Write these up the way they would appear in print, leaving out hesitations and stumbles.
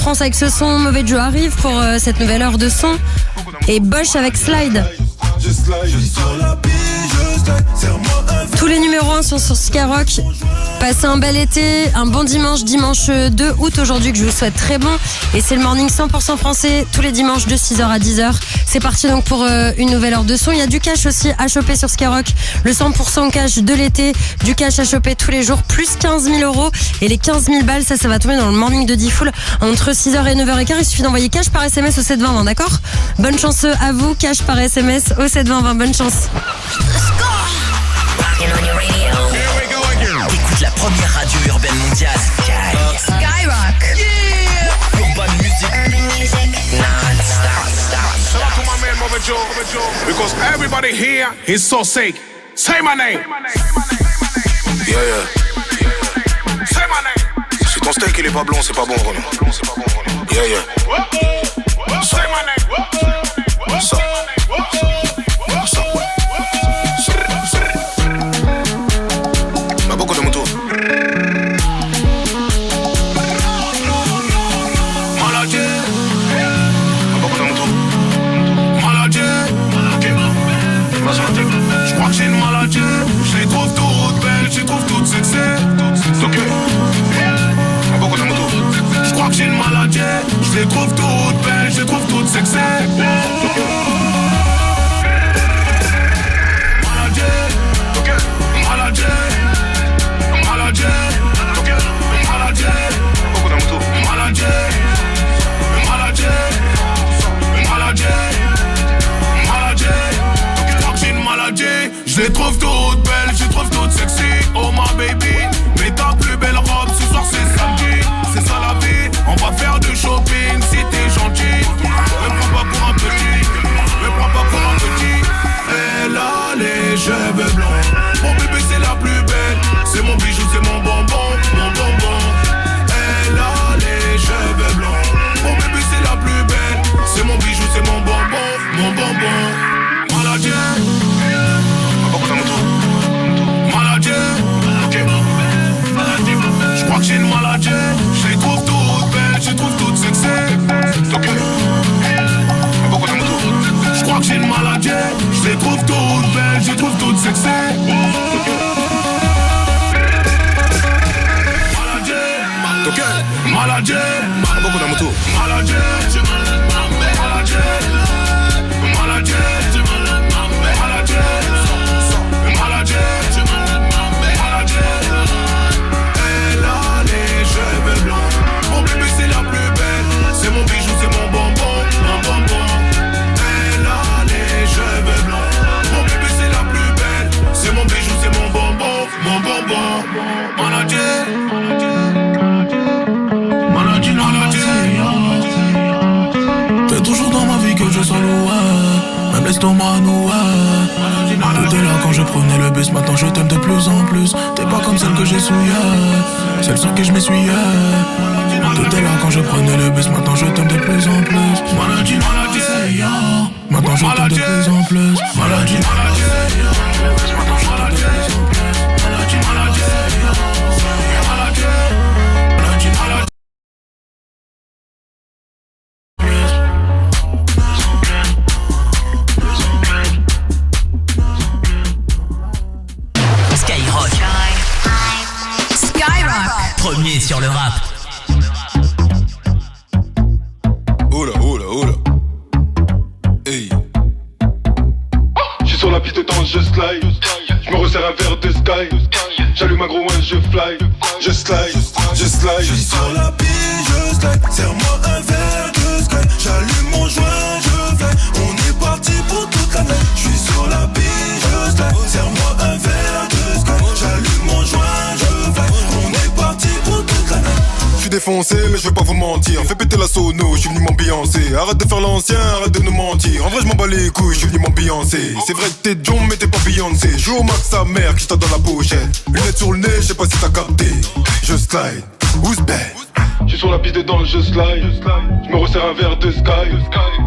France avec ce son. Mauvais Joe arrive pour cette nouvelle heure de son. Et Bosch avec Slide. Tous les numéros 1 sont sur Skyrock. Passez un bel été, un bon dimanche 2 août aujourd'hui que je vous souhaite très bon. Et c'est le morning 100% français tous les dimanches de 6h à 10h. C'est parti donc pour une nouvelle heure de son. Il y a du cash aussi à choper sur Skyrock. Le 100% cash de l'été, du cash à choper tous les jours, plus 15 000 euros. Et les 15 000 balles, ça va tomber dans le morning de D-Full entre 6h et 9h15. Il suffit d'envoyer cash par SMS au 72020, d'accord? Bonne chance à vous, cash par SMS au 72020, bonne chance. Écoute la première radio urbaine mondiale. Skyrock. Yeah. Urban music. Shout out to my man Mother Joe, because everybody here is so sick. Say my name. Yeah, yeah. Say my name. Si ton steak il est pas blond, c'est pas bon, Renaud. Yeah, yeah. Say my name. Ça. Ma beaucoup de moto. Maladie. Ma beaucoup de moto. Maladie. Je crois que j'ai une maladie. Je les trouve toutes belles, je les trouve toutes sexy. Ok. Ma beaucoup de moto. Je crois que j'ai une maladie. Je les trouve toutes belles, je les trouve toutes sexy. Maladie. Ok. Maladie. Maladie. Ok. Maladie. Ma beaucoup de moto. Maladie. Maladie. Maladie. Maladie. Je crois que j'ai une maladie. Je les trouve toutes belles, je les trouve toutes sexy. Oh ma baby, mets ta plus belle robe. Ce soir c'est samedi, c'est ça la vie. On va faire du shopping si t'es gentil. Me prends pas pour un petit, me prends pas pour un petit. Elle a les cheveux blancs. Mon bébé c'est la plus belle. C'est mon bijou, c'est mon bonbon, mon bonbon. Elle a les cheveux blancs. Mon bébé c'est la plus belle. C'est mon bijou, c'est mon bonbon, mon bonbon. Maladie. Ma beaucoup de moto. Maladie. Ok. Je crois que j'ai une maladie. Je les trouve toutes belles, je les trouve toutes sexy. Ok. Ma beaucoup de moto. Je crois que j'ai une maladie. Je les trouve toutes belles, je les trouve toutes sexy. Maladie. Ok. Maladie. Ma beaucoup de moto. Maladie. Maladie. Maladie. Maladie. Maladie. Maladie. Elle a les cheveux blancs. Mon bébé c'est la plus belle. C'est mon bijou, c'est mon bonbon, mon bonbon. Elle a les cheveux blancs. Mon bébé c'est la plus belle. C'est mon bijou, c'est mon bonbon, mon bonbon. Maladie. Maladie, maladie. T'es toujours dans ma vie que je sens loin. Même l'estomac noué. T'étais là quand je prenais le bus, maintenant je t'aime de plus en plus. T'es pas comme celle que j'essuyais, celle sur qui je m'essuyais. T'étais là quand je prenais le bus, maintenant je t'aime de plus en plus. Maladie, maladie, c'est ya. Maintenant je t'aime de plus en plus. Maladie, maladie, c'est ya. Maintenant je t'aime de plus en plus. Maladie, maladie, c'est ya. Maladie, maladie, maladie. Skyrock. Skyrock. Premier sur le rap. Oula, oula, oula. Hey. J'suis sur la piste dans je slide. J'me resserre un verre de sky. J'allume un gros one, je fly. Je slide, je slide. J'suis sur la piste, je slide. Serre-moi un verre de sky. J'allume mon joint, je fly. On est parti pour toute la nuit. J'suis sur la piste, je slide. Serre-moi un verre de sky. J'allume mon joint, je fly. On est parti pour toute la nuit. J'suis défoncé mais je vais pas vous mentir. Fais péter la sono, j'suis venu m'ambiancer. Arrête de faire l'ancien, arrête de nous mentir. En vrai j'm'en bats les couilles, j'suis venu m'ambiancer. C'est vrai que t'es John mais t'es pas Beyoncé. Joue au max sa mère que j't'as dans la pochette. Lunettes sur le nez, j'sais pas si t'as capté. Je slide, who's bad? J'suis sur la piste dans je slide. J'me resserre un verre de sky.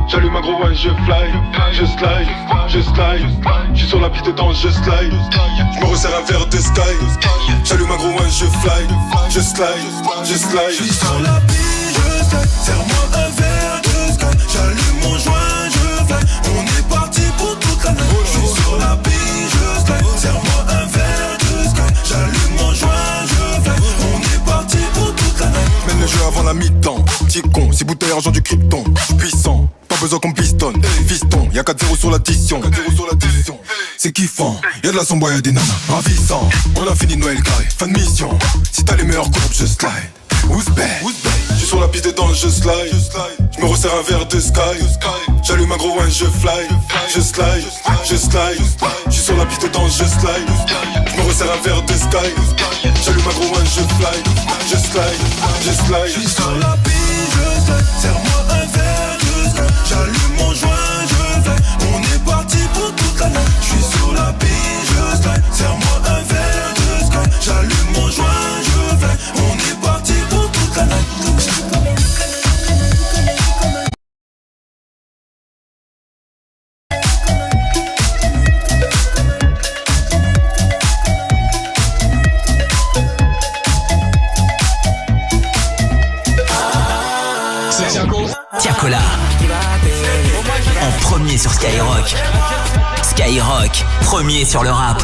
J'allume un gros one, je fly. Je slide, je slide. J'suis sur la piste dans je slide. J'me resserre un verre de sky. J'allume un gros one, je fly. Je slide, je slide. J'suis sur la piste, je slide. mi-temps. Petit con, 6 bouteilles argent du krypton. J'suis puissant, pas besoin qu'on pistonne. Fiston, y'a 4-0 sur l'addition. C'est kiffant, y'a de la sombre, y'a des nanas. Ravissant, on a fini Noël carré. Fin de mission, si t'as les meilleures courbes, je slide. Who's bad? J'suis sur la piste de danse, je slide. J'me resserre un verre de sky. J'allume un gros wine, je fly. Je slide, je slide. J'suis sur la piste de danse, je slide. J'me resserre un verre de sky. J'allume un gros wine, je fly. Je slide, je slide. J'suis sur la piste, je slide. Serre-moi un verre de sky. J'allume mon joint, je fly. On est parti pour toute la nuit. J'suis sur la piste, je slide. Serre-moi un verre de sky. J'allume mon joint, je fly. On est parti pour toute la nuit. Tiakola en premier sur Skyrock. Skyrock, premier sur le rap.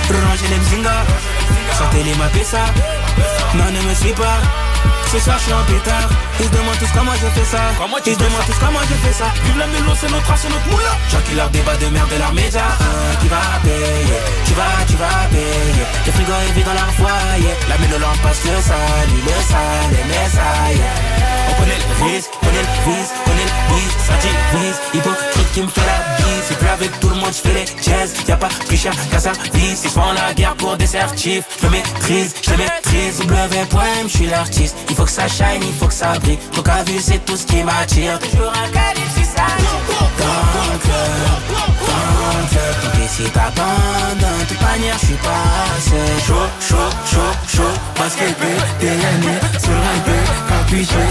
Rangez les mzinga, sortez les mapessa. Non, ne me suis pas. Ce soir je suis en pétard. Ils se demandent tous comment je fais ça. Ils se demandent tous comment je fais ça. Vive la mélo, c'est notre race, c'est notre moula. J'encule leur débat de merde de leur média. Qui va payer? Tu vas payer. Le frigo est vide dans leur foyer. La mélo leur passe le sale, les messailles. On connaît le risque, connaît le vice, connaît le bis. Ça divise, hypocrite qui me fait la bise. C'est plus avec tout le monde, j'fais les jazz. Y'a pas plus cher qu'à sa vie. Ils se font la guerre pour des certifs. Je le maîtrise. W.M, j'suis l'artiste. Il faut que ça shine, il faut que ça brille. Donc à vue c'est tout ce qui m'attire. Toujours un calife si ça dans le club. Tant pis si t'abandonnes. De toute manière j'suis passé. Chaud. Basket B, TNE, sur un peu. Capuché,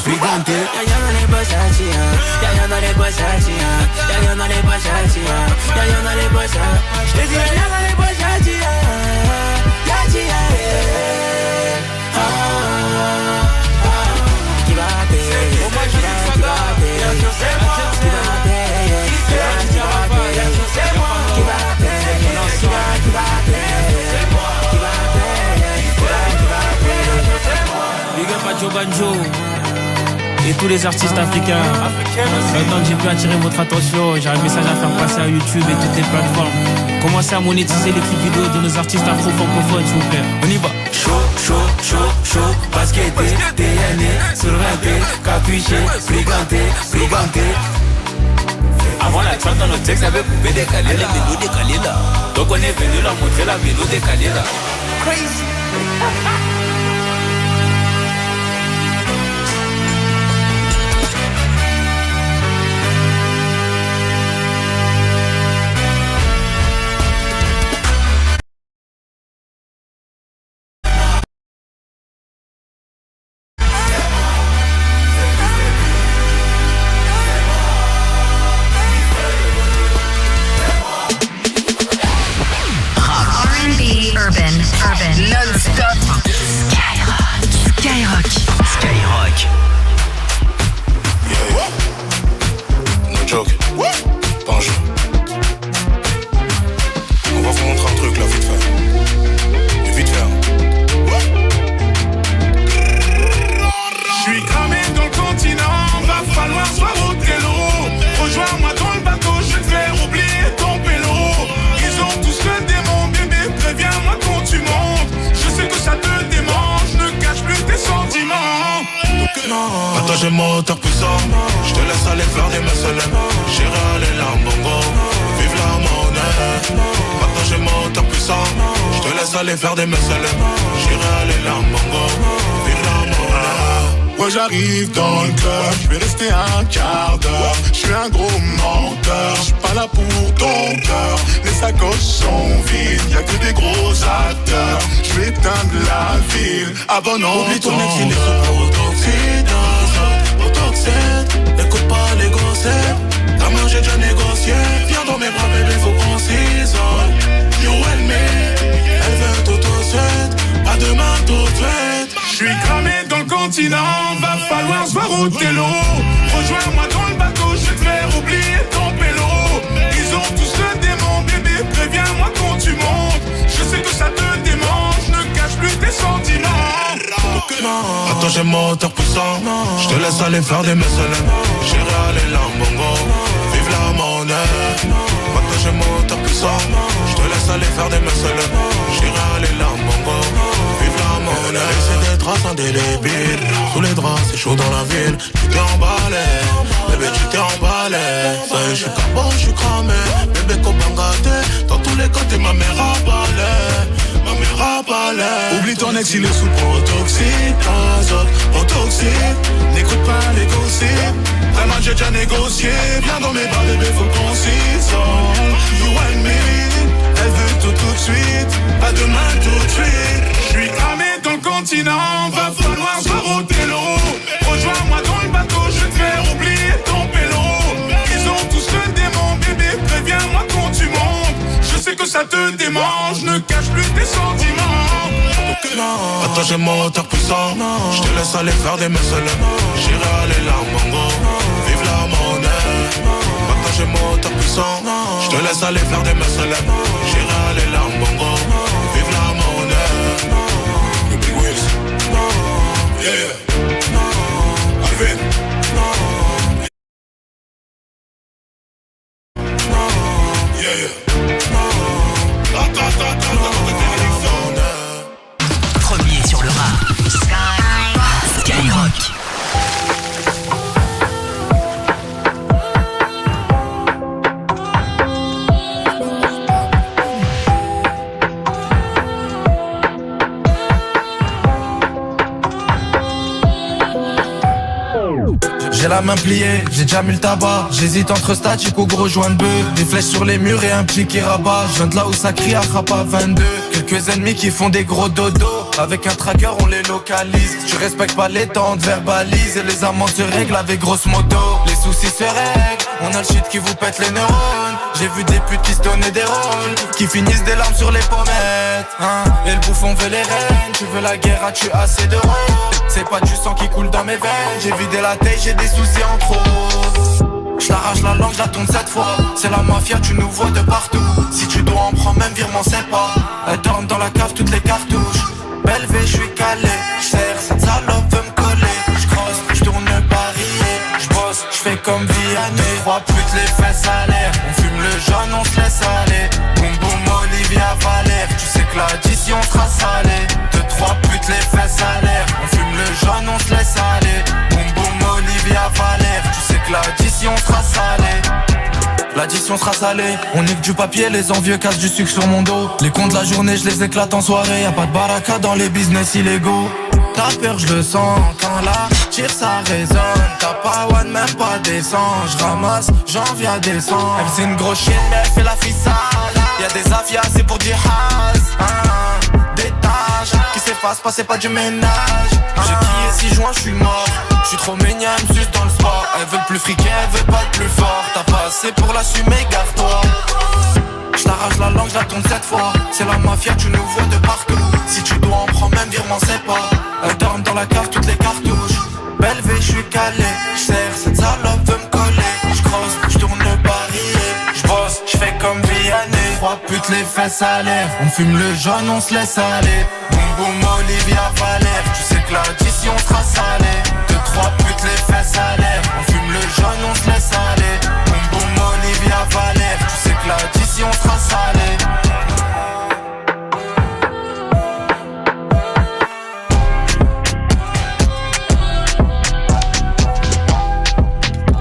brigante. Y'a rien dans les boss à tirer. Y'a rien dans les boss à tirer. Y'a rien dans les boss à tirer. Y'a rien dans les boss à. J'te dis y'a rien dans les boss à tirer. Y'a tirer. Qui va payer? Qui va payer? Qui va payer? Big up à Joe Banjo et tous les artistes africains. Maintenant que j'ai pu attirer votre attention, j'ai un message à faire passer à YouTube et toutes les plateformes. Commencez à monétiser les clips vidéo de nos artistes afro-francophones, s'il vous plaît. On y va. Chaud, basket, TNE, sur un P, capuché, brigante. Avant la track dans notre texte, il y avait pouvait décaler la vélo décalée là. Donc on est venu leur montrer la vélo décalée là. Crazy. Skyrock. Yeah. No joke. Pas un jeu. On va vous montrer un truc là, vite fait. Mais vite fait. J'suis cramé dans le continent, va falloir se voir au télo. Rejoins-moi dans le bateau, je vais te faire oublier ton pélo. Ils ont tous le démon, bébé, préviens-moi quand tu montes. Je sais que ça te démange, ne cache plus tes sentiments. Attends, j'ai mon moteur puissant. Je te laisse aller faire des muscles. J'irai aller là, bongo. Vive la monnaie. Attends, j'ai mon moteur puissant. Je te laisse aller faire des muscles. J'irai aller là, bongo. Vive la monnaie. Moi j'arrive dans le club, je vais rester un quart d'heure. Je suis un gros menteur, je suis pas là pour ton cœur. Les sacoches sont vides, y'a que des gros acteurs. Je vais éteindre la ville avant non. Oublie ton ex, il est sous autoxide. Écoute pas les gossets, ta main j'ai déjà négocié. Viens dans mes bras bébé, faut qu'on s'isole. Yo elle met, elle veut tout de suite, pas demain tout de suite. J'suis cramé dans le continent, va falloir se voir au Othello. Rejoins-moi dans le bateau, je vais te faire oublier ton pélo. Ils ont tous le démon, bébé, préviens-moi quand tu montes. Je sais que ça te démange, ne cache plus tes sentiments. Attends, j'ai mon moteur puissant. Je te laisse aller faire des messages. J'irai aller lambongo, vive la monnaie. Attends, j'ai mon moteur puissant. Je te laisse aller faire des messages. J'irai aller lambongo, vive la monnaie. C'est des draps indélébiles. Sous les draps, c'est chaud dans la ville. Tu t'es emballé, bébé, tu t'es emballé. Ça y est, je suis cabot, je suis cramé. Bébé, copain gâté. Dans tous les côtés, ma mère a balai. Oublie ton ex, il est sous protoxyde, azote, protoxyde. N'écoute pas les gossips. Vraiment j'ai déjà négocié. Viens dans mes bras, bébé, faut qu'on s'isole. You and me. Elle veut tout de suite. Pas demain tout de suite. J'suis cramé dans le continent. Va falloir se voir Othello. Rejoins-moi dans le bateau, je vais te faire oublier ton pélo. Ils ont tous le démon, bébé, préviens-moi quand tu montes. Je sais que ça te démange, ne cache plus tes sentiments. Attends, j'ai mon moteur puissant. Je te laisse aller faire des messages. J'irai aller lambongo, vive la monnaie. Attends, j'ai mon moteur puissant. Je te laisse aller faire des messages. J'irai aller lambongo, vive la monnaie. Le Big Wheels. Yeah. Alvin. Premier sur le rap. Skyrock. J'ai la main pliée, j'ai déjà mis le tabac. J'hésite entre statique ou gros joint de bœuf. Des flèches sur les murs et un petit qui rabat. Je viens de là où ça crie à Rapa 22. Quelques ennemis qui font des gros dodos. Avec un tracker on les localise. Tu respectes pas les temps, te verbalise. Et les amendes se règlent avec grosse moto. Les soucis se règlent, on a le shit qui vous pète les neurones. J'ai vu des putes qui se donnaient des rôles, qui finissent des larmes sur les pommettes, hein. Et le bouffon veut les reines. Tu veux la guerre, as-tu assez de rôles? C'est pas du sang qui coule dans mes veines. J'ai vidé la tête, j'ai des soucis en trop. J't'arrache la langue, la tourne cette fois. C'est la mafia, tu nous vois de partout. Si tu dois en prendre même virement, c'est pas. Elle dorme dans la cave, toutes les cartouches. Belle V, j'suis calé. J'serre, cette salope veut me coller. J'crosse, j'tourne Paris. J'bosse, j'fais comme Vianney. 3 putes, les fesses à l'air. On fume le jaune, on se laisse aller. Boum boum, Olivia Valère. Tu sais que l'addition sera salée. 2-3 putes, les fesses à l'air. On fume le jaune, on se laisse aller. Boum boum, Olivia Valère. Tu sais que l'addition sera salée. L'addition sera salée, on nique du papier, les envieux cassent du sucre sur mon dos. Les cons de la journée, je les éclate en soirée. Y'a pas de baraka dans les business illégaux. T'as peur, je le sens, quand la tire ça résonne. T'as pas one, même pas décent. Je ramasse, j'en viens descendre. Elle c'est une grosse chienne, mais elle fait la ficelle. Y'a des afias, c'est pour dire has, hein. Des tâches qui s'effacent, pas c'est pas du ménage. J'ai crié 6 juin, je suis mort. J'suis trop mignonne, juste dans le sport. Elle veut le plus friqué, elle veut pas le plus fort. T'as pas assez pour l'assumer, gare-toi. J't'arrache la langue, j'la tourne cette fois. C'est la mafia, tu nous vois de partout. Si tu dois en prendre même virement, c'est pas. Elle dorme dans la cave, toutes les cartouches. Belle V, j'suis calé. J'serre, cette salope veut me coller. J'crosse, j'tourne le barillet. J'bosse, j'fais comme Vianney. 3 putes, les fesses à l'air. On fume le jaune, on se laisse aller. Boum boum, Olivia Valère. Tu sais que l'addition sera salée. 2-3 putes, les fesses à l'air. On fume le jaune, on se laisse aller. Boum boum, Olivia Valère. Tu sais que l'addition sera salée.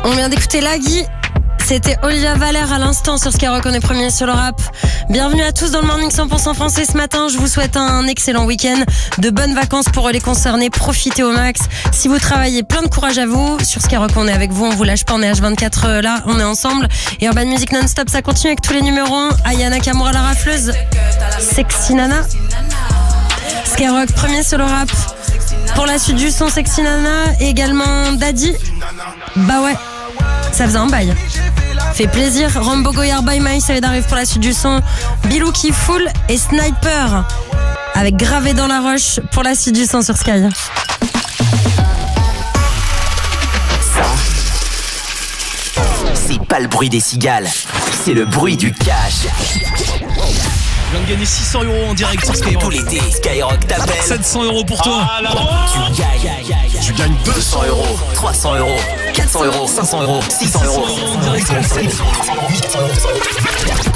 On vient d'écouter Lagui. C'était Olivia Valère à l'instant sur Skyrock, on est premier sur le rap. Bienvenue à tous dans le Morning 100% français ce matin. Je vous souhaite un excellent week-end, de bonnes vacances pour les concernés. Profitez au max. Si vous travaillez, plein de courage à vous. Sur Skyrock, on est avec vous, on vous lâche pas, on est H24 là, on est ensemble. Et Urban Music non-stop, ça continue avec tous les numéros 1. Ayana Kamura, la rafleuse. Sexy Nana. Skyrock, premier sur le rap. Pour la suite du son, Sexy Nana. Et également Daddy. Bah ouais, ça faisait un bail. Fait plaisir. Rambo Goyard by My, ça arrive pour la suite du son. Bilou qui foule et Sniper avec Gravé dans la roche pour la suite du son sur Sky. le bruit des cigales, c'est le bruit du cash. Je viens de gagner 600 € en direct sur Skyrock. Tout l'été, Skyrock t'appelle. 700 € pour toi. Tu gagnes 200 €, 300 €, 400 €, 500 €, 600 €,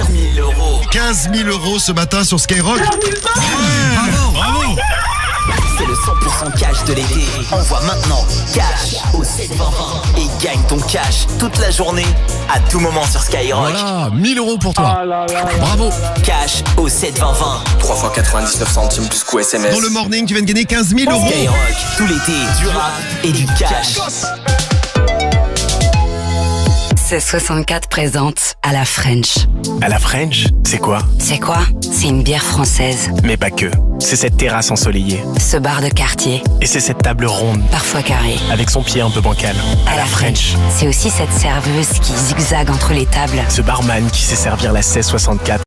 1000 €. 15 000 € ce matin sur Skyrock. Bravo. C'est le 100% cash de l'été. Envoie maintenant cash au 720 et gagne ton cash toute la journée, à tout moment sur Skyrock. Voilà, 1000 € pour toi. Bravo. Cash au 720. 3 fois 99 centimes plus coût SMS. Dans le morning, tu viens de gagner 15 000 €. Skyrock, tout l'été, du rap et du cash. 1664 présente à la French. À la French, c'est quoi? C'est quoi? C'est une bière française. Mais pas que. C'est cette terrasse ensoleillée. Ce bar de quartier. Et c'est cette table ronde. Parfois carrée. Avec son pied un peu bancal. À la French. C'est aussi cette serveuse qui zigzague entre les tables. Ce barman qui sait servir la 1664.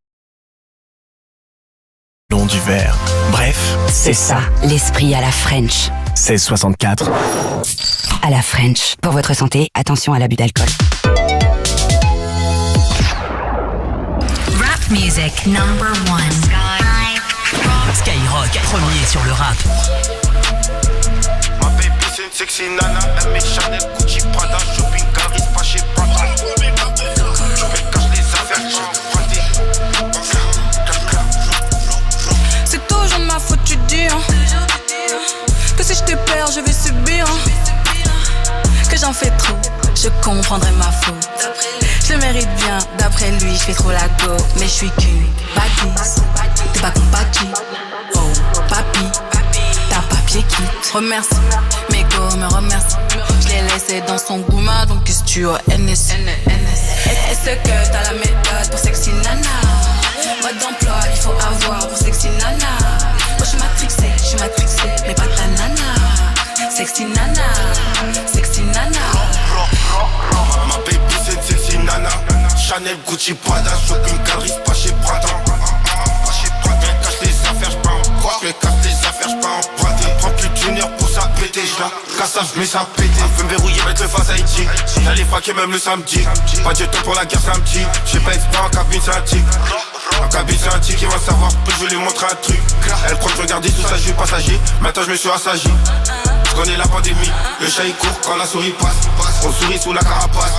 Long du verre. Bref, c'est ça, l'esprit à la French. 1664. À la French. Pour votre santé, attention à l'abus d'alcool. Rap music number 1. Skyrock, premier sur le rap. Ma baby c'est une sexy nana. Elle met Chanel, Gucci, Prada, shopping, galerie, pas chez Prada. Je me cache les affaires, je prends. C'est toujours de ma faute, tu dis hein. Que si je te perds, je vais subir hein. Que j'en fais trop, je comprendrai ma faute. Je le mérite bien, d'après lui, je fais trop la go. Mais je suis qu'une bâtisse, t'es pas compatible. Oh, papi, t'as papier qui te remercie. Mes go me remercie. Je l'ai laissé dans son gourmand, donc qu'est-ce que tu as NS. Est-ce que t'as la méthode pour sexy nana? Mode d'emploi, il faut avoir pour sexy nana. Moi je suis matrixée, mais pas ta nana. Sexy nana, sexy nana. Ma baby c'est une sexy nana. Chanel, Gucci, Prada, shopping, galerie, pas chez Prada. Je cache les affaires, j'pars en croix. Je cache les affaires, j'pars en emprunter. Prends plus d'une heure pour ça péter. J'la casse ça, j'mets ça péter. Elle veut me verrouiller avec le face Haïti. J'allais fraquer même le samedi. Pas de temps pour la guerre, samedi. J'fais pas exprès en cabine, c'est un tic. En cabine c'est un tic, il va savoir, je vais lui montrer un truc. Elle croit que je regardais tout ça, je suis passager. Maintenant je me suis assagi. Je connais la pandémie, le chat il court quand la souris passe. On sourit sous la carapace.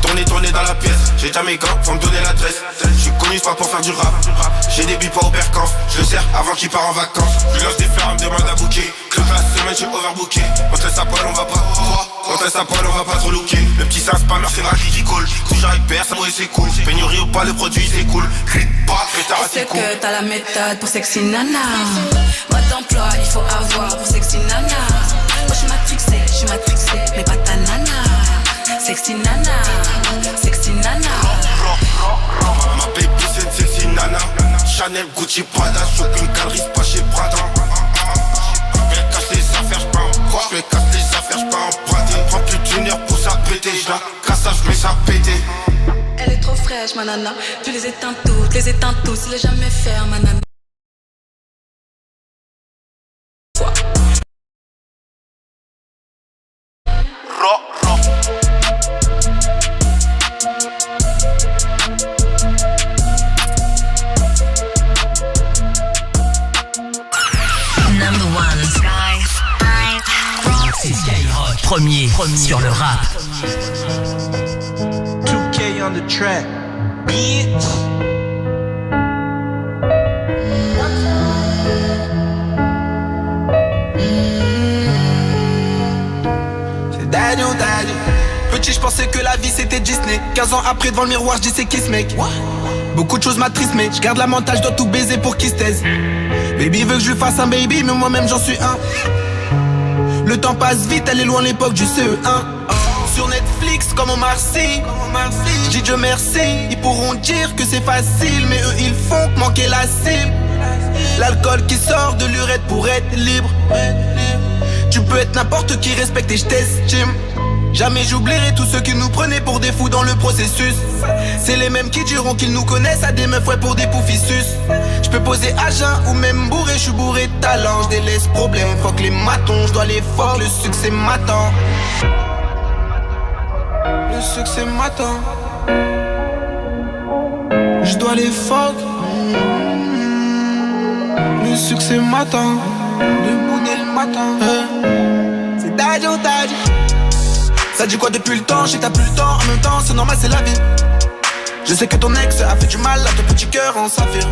Tourner dans la pièce. J'ai déjà mes gants, faut me donner l'adresse. Je suis connu pas pour faire du rap. J'ai des billes pas au Berkamp. Je le sers avant qu'il part en vacances. Je lance des fleurs, me demande à bouquer. Toute la semaine je suis overbooké. On te laisse à poil, on va pas. On te laisse à poil, on va pas trop looker. Le petit sas spammer c'est rapide qui coule. Toujours hyper, ça mouille c'est cool. Pénurie ou pas, le produit c'est cool. Est-ce que t'as la méthode pour sexy nana? Mode d'emploi, il faut avoir pour sexy nana. Moi je suis matrixée, mais pas ta nana. Sexy nana, sexy nana. Ma baby c'est une sexy nana. Chanel, Gucci, Prada, shopping, galerie, pas chez Prada. Je cache les affaires, j'pars en croix. Je cache les affaires, j'pars emprunter. Prends plus d'une heure pour ça péter. J'la casse ça, j'mets ça péter. Elle est trop fraîche ma nana. Tu les éteins toutes, il est jamais faire ma nana. C'est Skyrock, premier sur le rap. 2K on the track, bitch. C'est daddy ou daddy. Petit, je pensais que la vie c'était Disney. 15 ans après, devant le miroir, je dis c'est qui ce mec. Beaucoup de choses m'attristent, mais je garde la mentale, je dois tout baiser pour qu'il se taise. Baby veut que je lui fasse un baby, mais moi-même j'en suis un. Le temps passe vite, elle est loin l'époque du CE1. Sur Netflix comme Omar Sy. Je dis Dieu merci. Ils pourront dire que c'est facile, mais eux ils font que manquer la cible. L'alcool qui sort de l'urètre pour être libre. Tu peux être n'importe qui, respecte et je t'estime. Jamais j'oublierai tous ceux qui nous prenaient pour des fous dans le processus. C'est les mêmes qui diront qu'ils nous connaissent à des meufs, ouais, pour des poufissus. Je peux poser à jeun ou même bourré, je suis bourré de talent. Je délaisse problème, fuck les matons, je dois les fuck, le succès m'attend. Le succès m'attend. Je dois les fuck. Le succès m'attend. Debout dès le matin. C'est Daddy ou Daddy. Ça dit quoi depuis le temps, j'ai t'as plus le temps. En même temps c'est normal, c'est la vie. Je sais que ton ex a fait du mal à ton petit cœur en saphir.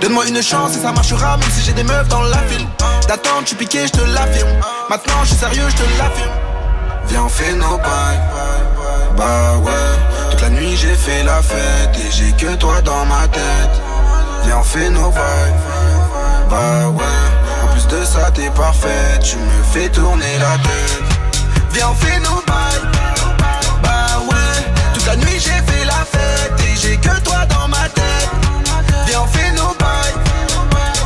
Donne-moi une chance et ça marchera. Même si j'ai des meufs dans la file. D'attendre, tu piquais, je te l'affirme. Maintenant je suis sérieux, je te l'affirme. Viens on fait nos bails. Bah ouais. Toute la nuit j'ai fait la fête. Et j'ai que toi dans ma tête. Viens on fait nos bails. Bah ouais. En plus de ça t'es parfaite. Tu me fais tourner la tête. Viens on fait nos bails. Bah ouais. Toute la nuit j'ai fait la fête. Et j'ai que toi dans ma tête. Viens on fait nos bails.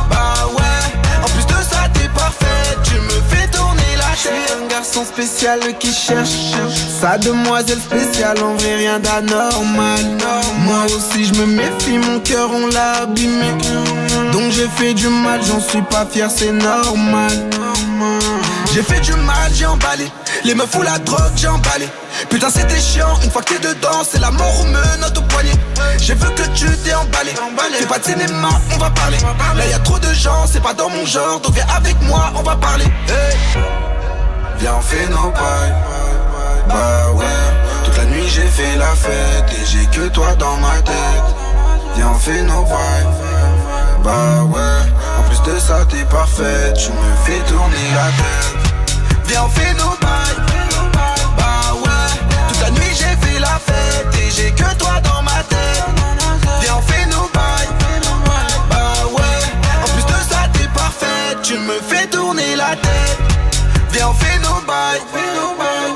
Bah ouais. En plus de ça t'es parfaite. Tu me fais tourner la tête. Je suis un garçon spécial qui cherche sa demoiselle spéciale. En vrai rien d'anormal. Moi aussi je me méfie. Mon cœur on l'a abîmé. Donc j'ai fait du mal. J'en suis pas fier, c'est normal. J'ai fait du mal, j'ai emballé. Les meufs ou la drogue, j'ai emballé. Putain c'était chiant, une fois que t'es dedans, c'est la mort ou menottes au poignet. J'ai vu que tu t'es emballé. Fais pas de cinéma, on va parler. Là y'a trop de gens, c'est pas dans mon genre. Donc viens avec moi, on va parler. Hey. Viens on fait nos bails. Bah ouais. Toute la nuit j'ai fait la fête. Et j'ai que toi dans ma tête. Viens on fait nos bails. Bah ouais. En plus de ça t'es parfaite. Tu me fais tourner la tête. Viens on fait nos bails. Bah ouais. Toute la nuit j'ai fait la fête. Et j'ai que toi dans ma tête. Viens on fait nos bails. Bah ouais. En plus de ça t'es parfaite. Tu me fais tourner la tête. Viens on fait nos bails.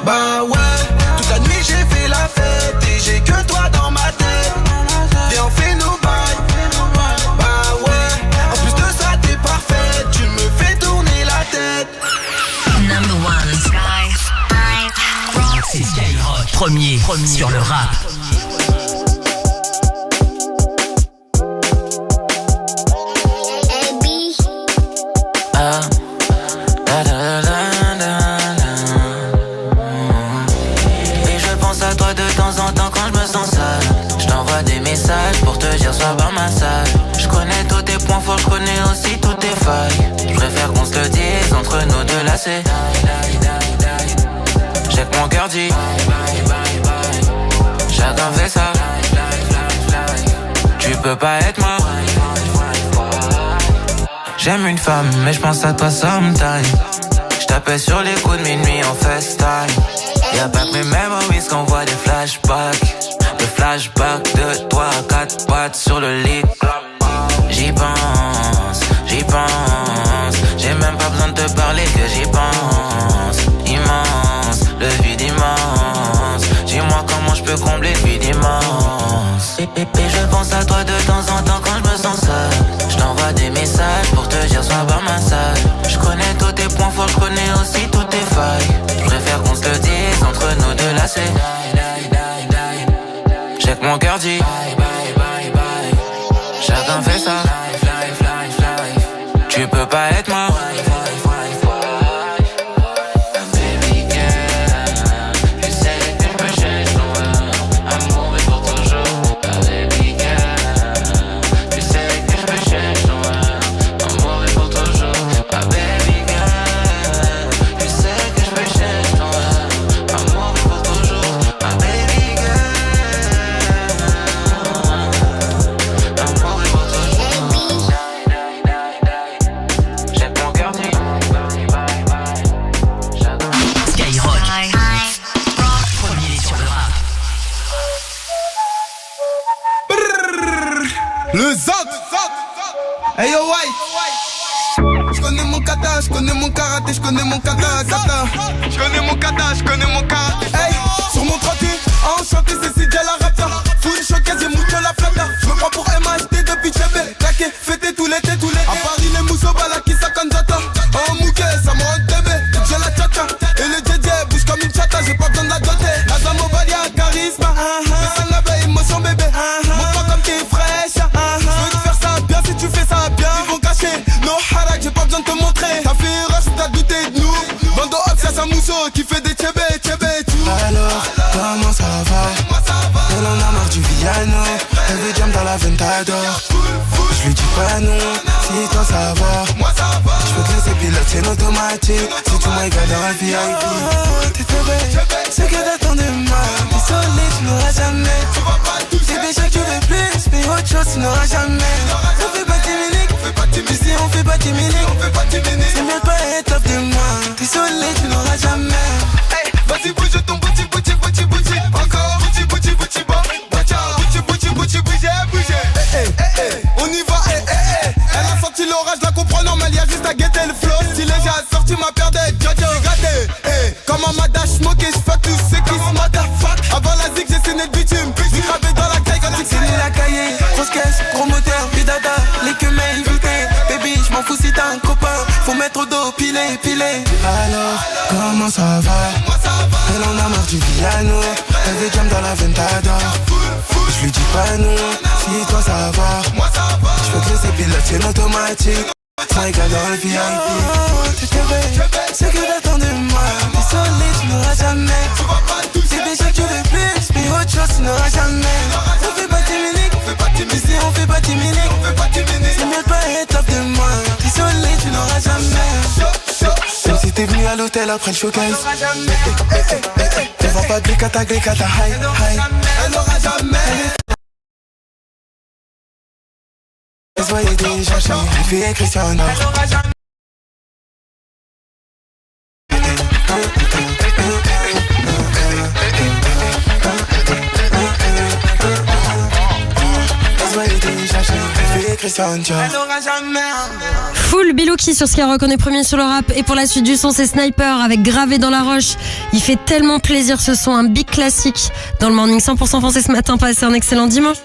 Bah ouais. Toute la nuit j'ai fait la fête. Et j'ai que toi dans ma tête. Viens on fait nos bails. Bah ouais. En plus de ça t'es parfaite. Tu me fais tourner la tête. Number one. C'est Skyrock, premier sur le rap. Et je pense à toi de temps en temps quand je me sens sale. Je t'envoie des messages pour te dire sois par ma salle. Je connais tous tes points forts, je connais aussi toutes tes failles. Je préfère qu'on se le dise entre nous deux là c'est. J'ai que mon cœur dit chacun fait ça. Tu peux pas être moi. J'aime une femme mais je pense à toi sometime. Je t'appelle sur les coups de minuit en FaceTime. Y'a pas que mes memories qu'on voit des flashbacks. Des flashbacks de 3 à 4 pattes sur le lit. J'y pense, j'y pense. J'ai même pas besoin de te parler que j'y pense. Immense, le vide immense. Dis-moi comment je peux combler le vide immense. Et je pense à toi de temps en temps quand je me sens seul. Je t'envoie des messages pour te dire sois par ma salle. Je connais tous tes points forts, je connais aussi toutes tes failles. Je préfère qu'on se le dise entre nous deux là c'est. J'ai que mon cœur dit chacun fait ça. Tu peux pas être moi. Le Zot. Hey yo White. J'connais mon kata, j'connais mon karaté, j'connais mon kata, kata. J'connais mon kata, j'connais mon karaté. Hey, sur mon 38, enchanté c'est Sidja la rapta. Full showcase, j'ai mucho la plata. J'me prends pour MHD depuis Tchébé. Claqué, fêté tout l'été. À Paris les mousseaux balaki sa kanjata. En mouké, ça me rend bébé. J'ai la tchata. Et le JJ bouge comme une chata, j'ai pas besoin de la doter. La Zamo Balia, charisme. Le Sangabe, émotion bébé. Montre-moi comme t'es fraîche. Tu fais ça bien, ils vont cacher nos harak, j'ai pas besoin de te montrer. T'as fait rush, t'as douté de nous. Bando Ops, y'a sa mousseau qui fait des tchébé, tout. Aventador. Je lui dis pas non, si toi ça va. Moi ça va. Je peux te laisser piloter en automatique. Si tu me regardes dans un VIP. T'es belle, ce que t'attends de moi. T'es solide, tu n'auras jamais. T'es déjà que tu veux plus, mais autre chose tu n'auras jamais. On fait pas timinique, ici on fait pas timinique. C'est mieux de pas être top de moi. T'es solide, tu n'auras jamais. Hey, vas-y bouge ton bouti. Encore bouti bon. Bouti, on y va, Elle a senti l'orage, la comprends normal, y'a juste à guetter le flow. Stylé, j'ai sorti ma paire de Jojo. Regardez, comme un madash smoke, j'fuck tous ceux qui se motherfuck. Avant la zig, j'ai saigné le bitume. J'ai gravé dans la caille quand j'ai saigné la cahier. Grosse caisse, gros moteur, bidada, les quemelles évitées. Baby, j'm'en fous si t'as un copain. Faut mettre au dos, piler. Alors, comment ça va? Elle en a marre du piano. Elle veut jam dans l'Aventador. Je lui dis pas non, si toi ça va. Je peux te laisser piloter en automatique. Ça regarde dans le VIP. T'es belle, ce que t'attends de moi. T'es solide, tu n'auras jamais. C'est déjà que tu veux plus, mais autre chose tu n'auras jamais. On fait pas timinique, ici on fait pas timinique. C'est mieux de pas être top de moi. T'es solide, tu n'auras jamais. Même si t'es venu à l'hôtel après le showcase. Ne vends pas glicata, high. Elle n'aura jamais. Je voyais déjà chez Riffy et Christian Nord. Full Bilouki sur Skyrock, on est premier sur le rap. Et pour la suite du son, c'est Sniper avec Gravé dans la roche. Il fait tellement plaisir ce son, un big classique dans le morning 100% français ce matin. Passez un excellent dimanche.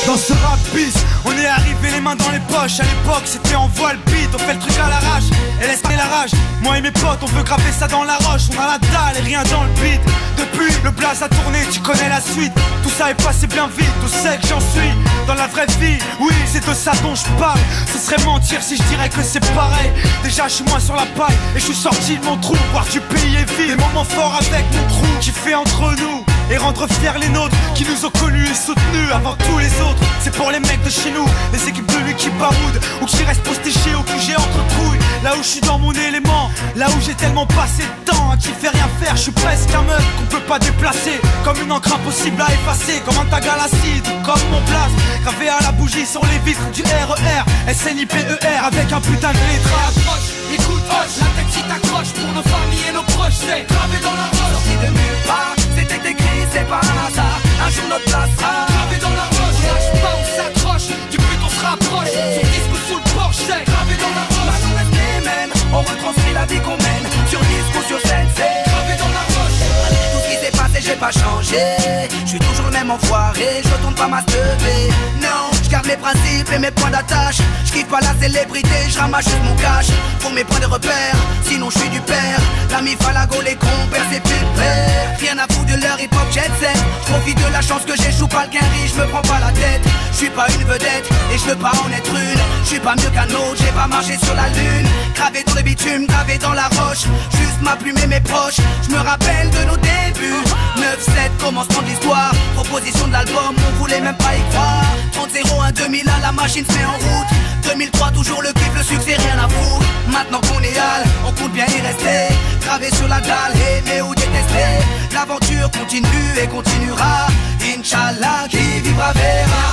Dans ce rap bis, on est arrivé les mains dans les poches. À l'époque c'était en voile beat, on fait le truc à l'arrache. Elle laisse la rage, moi et mes potes on veut graver ça dans la roche. On a la dalle et rien dans le beat. Depuis le blaze a tourné, tu connais la suite. Tout ça est passé bien vite, au sec j'en suis. Dans la vraie vie, oui c'est de ça dont je parle. Ce serait mentir si je dirais que c'est pareil. Déjà je suis moins sur la paille et je suis sorti de mon trou. Voir du pays est vide, des moments forts avec mon crew qui fait entre nous et rendre fiers les nôtres qui nous ont connus et soutenus avant tous les autres. C'est pour les mecs de chez nous, les équipes de lui qui baroudent ou qui restent postichés au QG entre couilles. Là où je suis dans mon élément, là où j'ai tellement passé de temps à qui fait rien faire. Je suis presque un meuf qu'on peut pas déplacer, comme une encre impossible à effacer, comme un tag à l'acide, comme mon place gravé à la bougie sur les vitres du RER SNIPER avec un putain de lettrage. Écoute, hoche, la tête si t'accroche pour nos familles et nos proches, c'est gravé dans la roche. Sorti de nulle part, c'était écrit, c'est pas un hasard. Un jour notre place sera gravé dans la roche. Lâche pas, on s'accroche, du but on se rapproche. Sur disque sous le porche, c'est gravé dans la roche. Maintenant on reste les mêmes, on retranscrit la vie qu'on mène. Sur disque ou sur scène, c'est gravé dans la roche. Malgré tout ce qui s'est passé, j'ai pas changé. Je suis toujours le même enfoiré, je retourne pas ma teubée. Non, je garde mes principes et mes points d'attache. Je kiffe pas la célébrité, je ramasse juste mon cash pour mes points de repère, sinon je suis du père. L'ami Falago, les compères, c'est pépère. Rien à foutre de leur hip-hop jet set. Je profite de la chance que j'échoue pas le guinri, je me prends pas la tête. Je suis pas une vedette et je veux pas en être une. Je suis pas mieux qu'un autre, j'ai pas marché sur la lune. Gravé dans le bitume, gravé dans la roche. Juste ma plume et mes proches, je me rappelle de nos débuts. 9-7, commencement de l'histoire. Proposition de l'album, on voulait même pas y croire. 30-01, 2000, la machine se met en route. 2003, toujours le kiff, le succès, rien à foutre. Maintenant qu'on est hal, on compte bien y rester. Gravé sur la dalle, aimé ou détesté. L'aventure continue et continuera. Inch'Allah, qui vivra verra.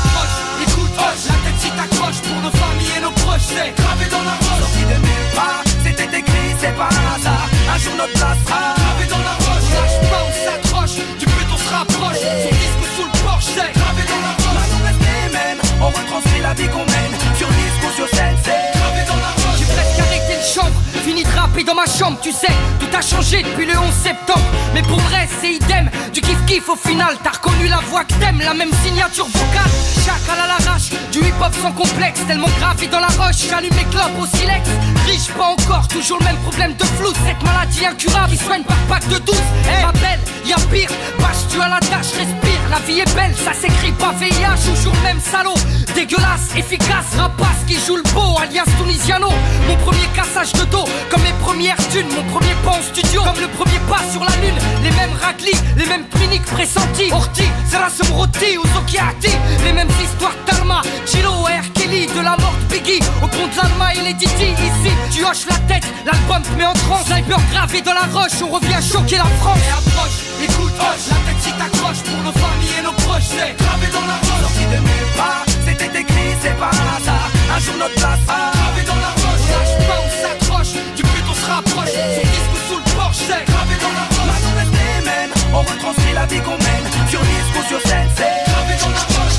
Écoute, hoche, la tête si t'accroche pour nos familles et nos proches, c'est gravé dans la roche. Sorti de nulle part, c'était écrit, c'est pas un hasard. Un jour notre place sera gravé dans la roche. Lâche pas, on s'accroche, du but on se rapproche. Sur disque sous le porche, c'est gravé dans la roche. Maintenant on reste les mêmes, on retranscrit la vie qu'on mène. Sur disque ou sur scène, c'est gravé dans la roche. J'ai presque arrêté le chambre, fini de rapper dans ma chambre. Tu sais, tout a changé depuis le 11 septembre. Mais pour vrai, c'est idem, du kiff-kiff au final. T'as reconnu la voix que t'aimes, la même signature vocale. Chacal à l'arrache, du hip-hop sans complexe. Tellement gravé dans la roche, j'allume mes clopes au silex. Riche pas encore, toujours le même problème de flou. Cette maladie incurable, qui soigne par pack de 12. Hey, ma belle, y'a pire, bâche tu à la tâche, respire. La vie est belle, ça s'écrit pas VIH. Toujours le même salaud, dégueulasse, efficace, rapace. qui joue le beau, alias Tunisiano. Mon premier cassage de dos, comme mes premières thunes. Mon premier pas en studio, comme le premier pas sur la lune. Les mêmes raclis, les mêmes cliniques pressentis. Orti, Zerasum Roti ou Zokiati. Les mêmes histoires d'Alma, Chilo, R. Kelly. De la mort de Biggie, au pont de l'Alma et les Titi. Ici, tu hoches la tête, l'album te met en transe. Sniper gravé dans la roche, on revient choquer la France. Et approche, écoute, hoche, la tête si t'accroches. Pour nos familles et nos proches, c'est gravé dans la roche. Sorti de nulle part, c'était écrit, c'est pas un hasard. Un jour notre place sera gravé dans la roche. On lâche pas, on s'accroche, du but on se rapproche. Son disque sous le porche, c'est gravé dans la roche. Maintenant reste les mêmes, on retranscrit la vie qu'on mène. Sur disque ou sur scène, c'est gravé dans la roche.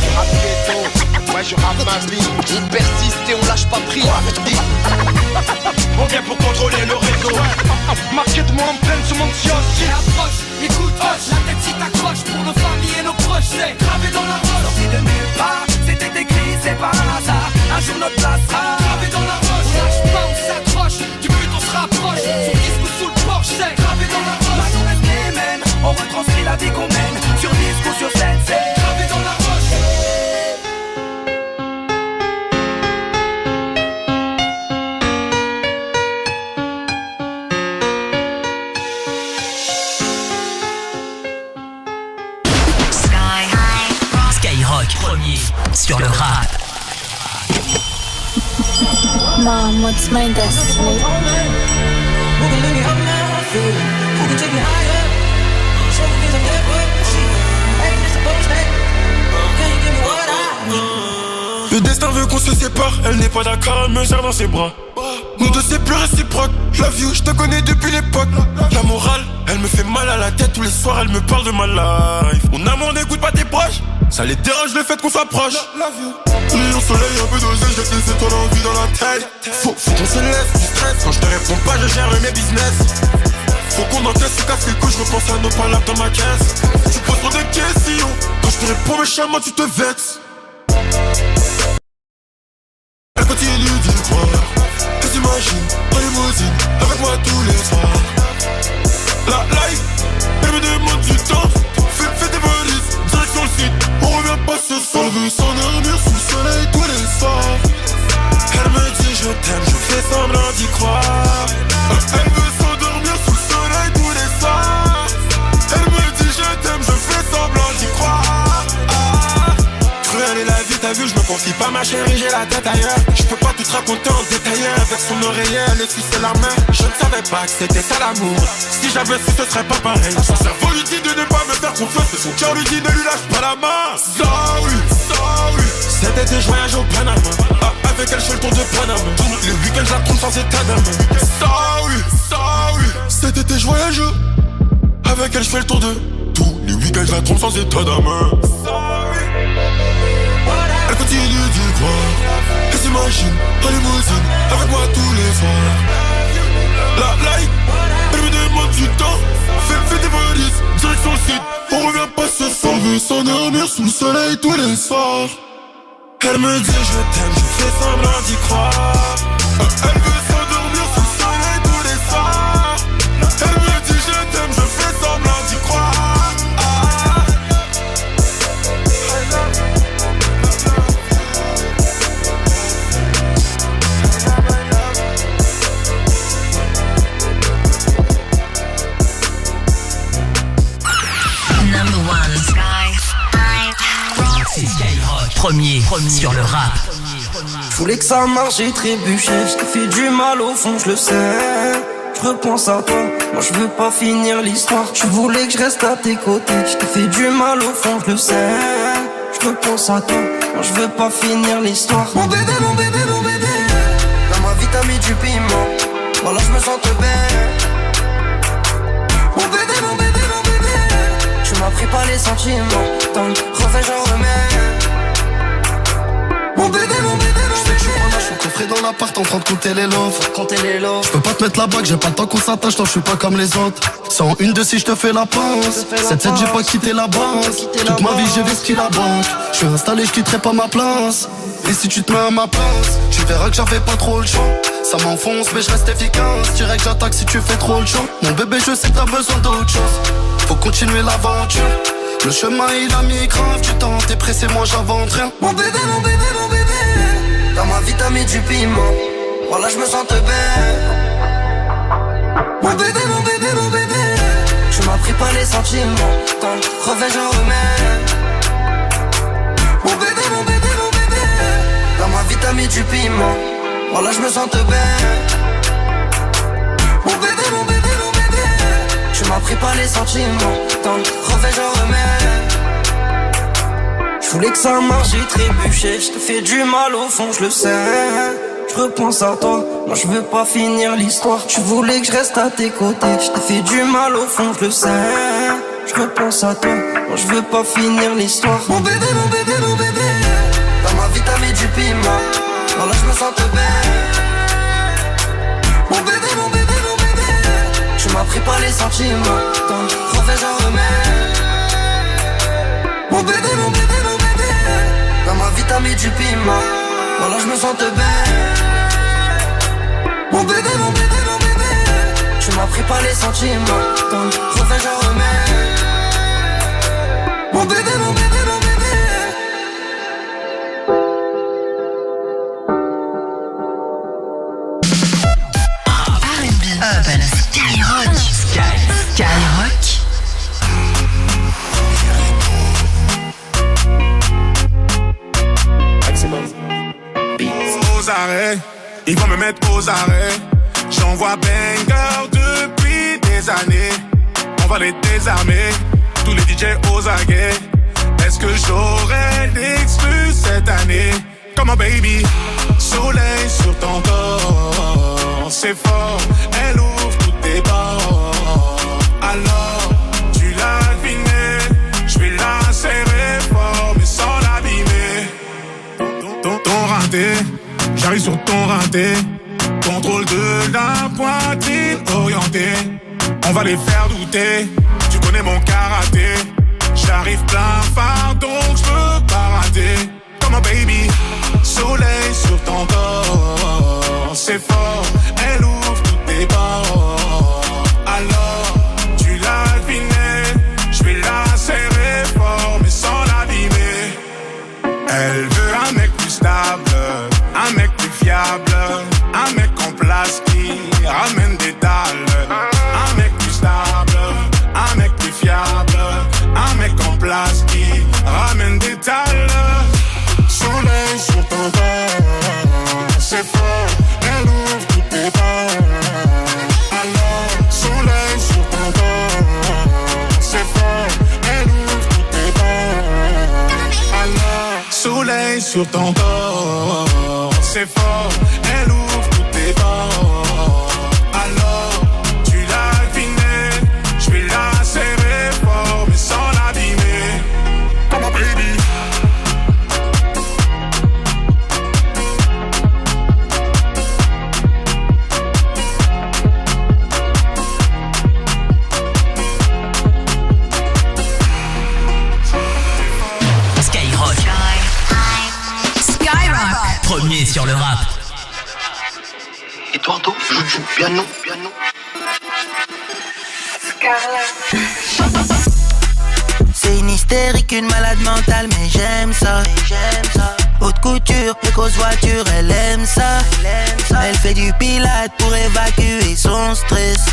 Ouais, je rappe ma vie, on persiste et on lâche pas prise. On vient pour contrôler le réseau. Marqué de mon empreinte sur mon kiosque. Et approche, écoute, hoche, la tête si t'accroches. Pour nos familles et nos proches, c'est gravé dans la roche. Sorti de nulle part, c'était écrit, c'est pas un hasard. Un jour notre place sera gravé dans la roche. On lâche pas, on s'accroche, du but on se rapproche. Son disque sous le porche, c'est gravé dans la roche. Maintenant reste les mêmes, on retranscrit la vie qu'on mène. Sur disque ou sur scène, c'est gravé dans la roche. Premier sur le rap. Mom, what's my destiny? Le destin veut qu'on se sépare, elle n'est pas d'accord, elle me serre dans ses bras. Nous deux c'est plus réciproque, je la view, je te connais depuis l'époque. La morale, elle me fait mal à la tête, tous les soirs elle me parle de ma life. Mon amour n'écoute pas tes proches, ça les dérange le fait qu'on s'approche. Nuit au soleil, un peu d'oseille, j'ai tes étoiles en vie dans la tête. Faut qu'on se laisse du stress, quand je te réponds pas je gère mes business. Faut qu'on encaisse, se casse les couilles, je repense à nos palabres dans ma caisse. Tu poses trop de questions, quand je te réponds méchamment tu te vexes. Elle continue d'y croire, elle s'imagine en limousine avec moi tous les soirs. La life, elle me demande du temps, fais tes valises, direction le site. On revient pas ce soir, elle veut s'endormir sous le soleil tous les soirs. Elle me dit je t'aime, je fais semblant d'y croire. Elle veut s'endormir sous le soleil tous les soirs. Elle me dit je t'aime, je fais semblant d'y croire. Cruelle est la vie, t'as vu, je me confie pas ma chérie, j'ai la tête ailleurs. Je peux pas tout te raconter en détail. Avec son oreiller, elle suce la main. Je ne savais pas que c'était ça l'amour. Si j'avais su, ce serait pas pareil. Son cerveau lui dit de ne pas me faire confiance, et son cœur lui dit ne lui lâche pas la main. Sorry. Cet été je voyage au Panama. Avec elle je fais le tour de Panama. Tous les week-ends je la trompe sans état d'âme. Sorry. Cet été je voyage. Avec elle je fais le tour de. Tous les week-ends je la trompe sans état d'âme. Elle continue d'y croire, elle s'imagine en limousine avec moi tous les soirs. La life, elle me demande du temps, fais tes valises, direction le site. On revient pas ce soir, elle veut s'endormir sous le soleil tous les soirs. Elle me dit je t'aime, je fais semblant d'y croire. Elle veut s'endormir sous le soleil tous les soirs. Elle me dit je t'aime, je fais semblant d'y croire. Premier sur le rap. Je voulais que ça marche, j'ai trébuché. Je t'ai fait du mal au fond, je le sais. Je repense à toi, moi je veux pas finir l'histoire. Tu voulais que je reste à tes côtés. Je t'ai fait du mal au fond, je le sais. Je repense à toi, moi je veux pas finir l'histoire. Mon bébé, mon bébé, mon bébé. Dans ma vie t'as mis du piment, voilà je me sens bien. Mon bébé, mon bébé, mon bébé. Tu m'as pris par les sentiments, t'en refais j'en remets. Mon bébé, mon bébé, mon bébé. Je suis coffré dans l'appart en train de compter les lots. Je peux pas te mettre la bague, j'ai pas le temps qu'on s'attache, toi je suis pas comme les autres. C'est en une de si je te fais la passe. 7-7 j'ai pas quitté la base. Toute ma vie j'ai investi la banque. Je suis installé, je quitterai pas ma place. Et si tu te mets à ma place, tu verras que j'avais pas trop le choix. Ça m'enfonce mais je reste efficace. Direct j'attaque si tu fais trop le show. Mon bébé je sais que t'as besoin d'autre chose. Faut continuer l'aventure. Le chemin il a mis grave du temps. T'es pressé moi j'invente rien. Mon bébé, mon bébé, mon bébé. Dans ma vie t'as mis mis du piment. Voilà, je me sens te belle. Mon bébé, mon bébé, mon bébé. Tu m'as pris pas les sentiments. Tant revais, j'en remets. Mon bébé, mon bébé, mon bébé. Dans ma vie, t'as mis du piment. Voilà, je me sens te belle. Mon bébé, mon bébé, mon bébé. Tu m'as pris pas les sentiments. Tant revais, j'en remets. Je voulais que ça marche, j'ai trébuché. Je te fais du mal au fond, je le sais. Je repense à toi, moi je veux pas finir l'histoire. Tu voulais que je reste à tes côtés. Je te fais du mal au fond, je le sais. Je repense à toi, moi je veux pas finir l'histoire. Mon bébé, mon bébé, mon bébé. Dans ma vie t'as mis du piment. Voilà, je me sens te belle. Mon bébé, mon bébé, mon bébé. Tu m'as pris pas les sentiments. Tant refais, j'en remets. Mon bébé, mon bébé, mon bébé. Dans ma vie t'as mis du piment. Voilà, je me sens te belle. Mon bébé, mon bébé, mon bébé. Tu m'as pris pas les sentiments. Tant refais, j'en remets. Mon bébé, mon bébé, mon bébé. R&B, Urban, Skyrock. Skyrock. Aux arrêts, ils vont me mettre aux arrêts. J'envoie banger depuis des années. On va les désarmer, tous les DJ aux aguets. Est-ce que j'aurai d'exclus cette année? Come on baby, soleil sur ton corps. C'est fort, elle ouvre toutes tes bords. Alors, tu l'as deviné, je vais la serrer fort mais sans l'abîmer. Ton rinté, j'arrive sur ton rinté. Contrôle de la poitrine orientée. On va les faire douter, tu connais mon karaté. J'arrive plein phare donc j'peux pas rater. Come on baby, soleil sur ton corps. C'est fort, elle ouvre toutes tes bords. Alors, tu l'as deviné, j'vais la serrer fort mais sans l'abîmer. Elle veut un mec plus stable, un mec plus fiable, un mec en place qui ramène des dalles. Un mec plus stable, un mec plus fiable, un mec en place qui ramène des dalles. Soleil sur ton corps, c'est fort, elle ouvre toutes tes bords. Alors, soleil sur ton corps, c'est fort, elle ouvre toutes tes bords. Alors, soleil sur ton corps, c'est fort, elle ouvre toutes tes bords. Alors, tu l'as deviné, je vais la serrer fort mais sans l'abîmer. Come on baby. Skyrock. Skyrock. Premier sur le rap. Eduardo joue piano, piano. C'est une hystérique, une malade mentale, mais j'aime ça. Haute couture, les grosses voitures, elle aime ça. Elle fait du pilate pour évacuer son stress.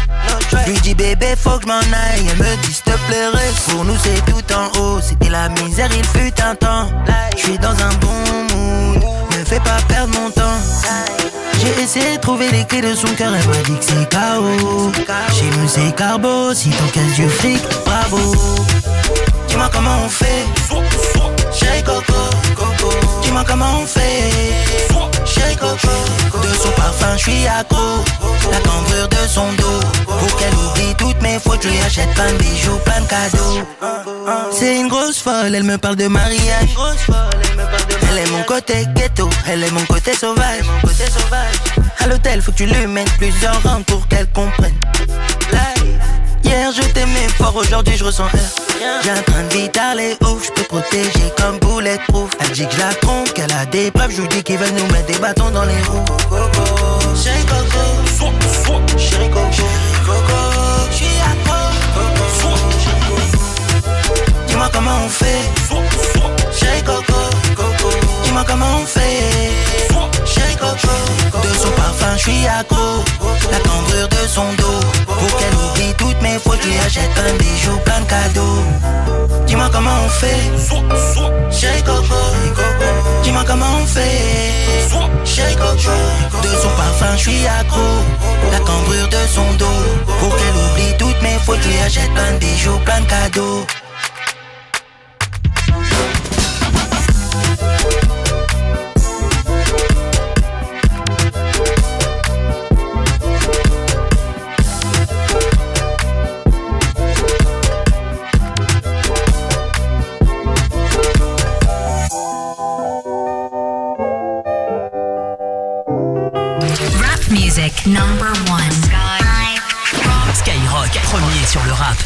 Je lui dis bébé faut que je m'en aille, elle me dit s'il te plaît reste. Pour nous c'est tout en haut, c'était la misère il fut un temps. Je suis dans un bon mood, ne fais pas perdre mon temps. J'ai essayé de trouver les clés de son cœur, elle m'a dit que c'est KO. Chez nous c'est carbo, si t'encaisses du fric, bravo. Dis-moi comment on fait, chérie Coco, Coco. Dis-moi comment on fait, chérie Coco. De son parfum je suis accro, la cambrure de son dos. Pour qu'elle oublie toutes mes fautes, je lui achète plein de bijoux, plein de cadeaux. C'est une grosse folle, elle me parle de mariage. Elle est mon côté ghetto, elle est mon côté sauvage. À l'hôtel, faut que tu lui mettes plusieurs rangs pour qu'elle comprenne. Hier je t'aimais fort, aujourd'hui je ressens rien. J'ai un train de vie d'aller ouf, je peux protéger comme bulletproof. Elle dit que je la trompe, qu'elle a des preuves, je lui dis qu'ils veulent nous mettre des bâtons dans les roues. Chérie Coco, chérie Coco, je suis accro. Dis-moi comment on fait, chérie Coco, dis-moi comment on fait, chérie Coco. j'suis accro. La cambrure de son dos. Pour qu'elle oublie toutes mes fautes, lui achète un bijou, plein de cadeaux. Dis-moi comment on fait, chérie Coco. Dis-moi comment on fait, chérie Coco. De son parfum, j'suis accro. La cambrure de son dos. Pour qu'elle oublie toutes mes fautes, lui achète plein de bijoux, plein de cadeaux. Music number one. Skyrock, premier sur le rap.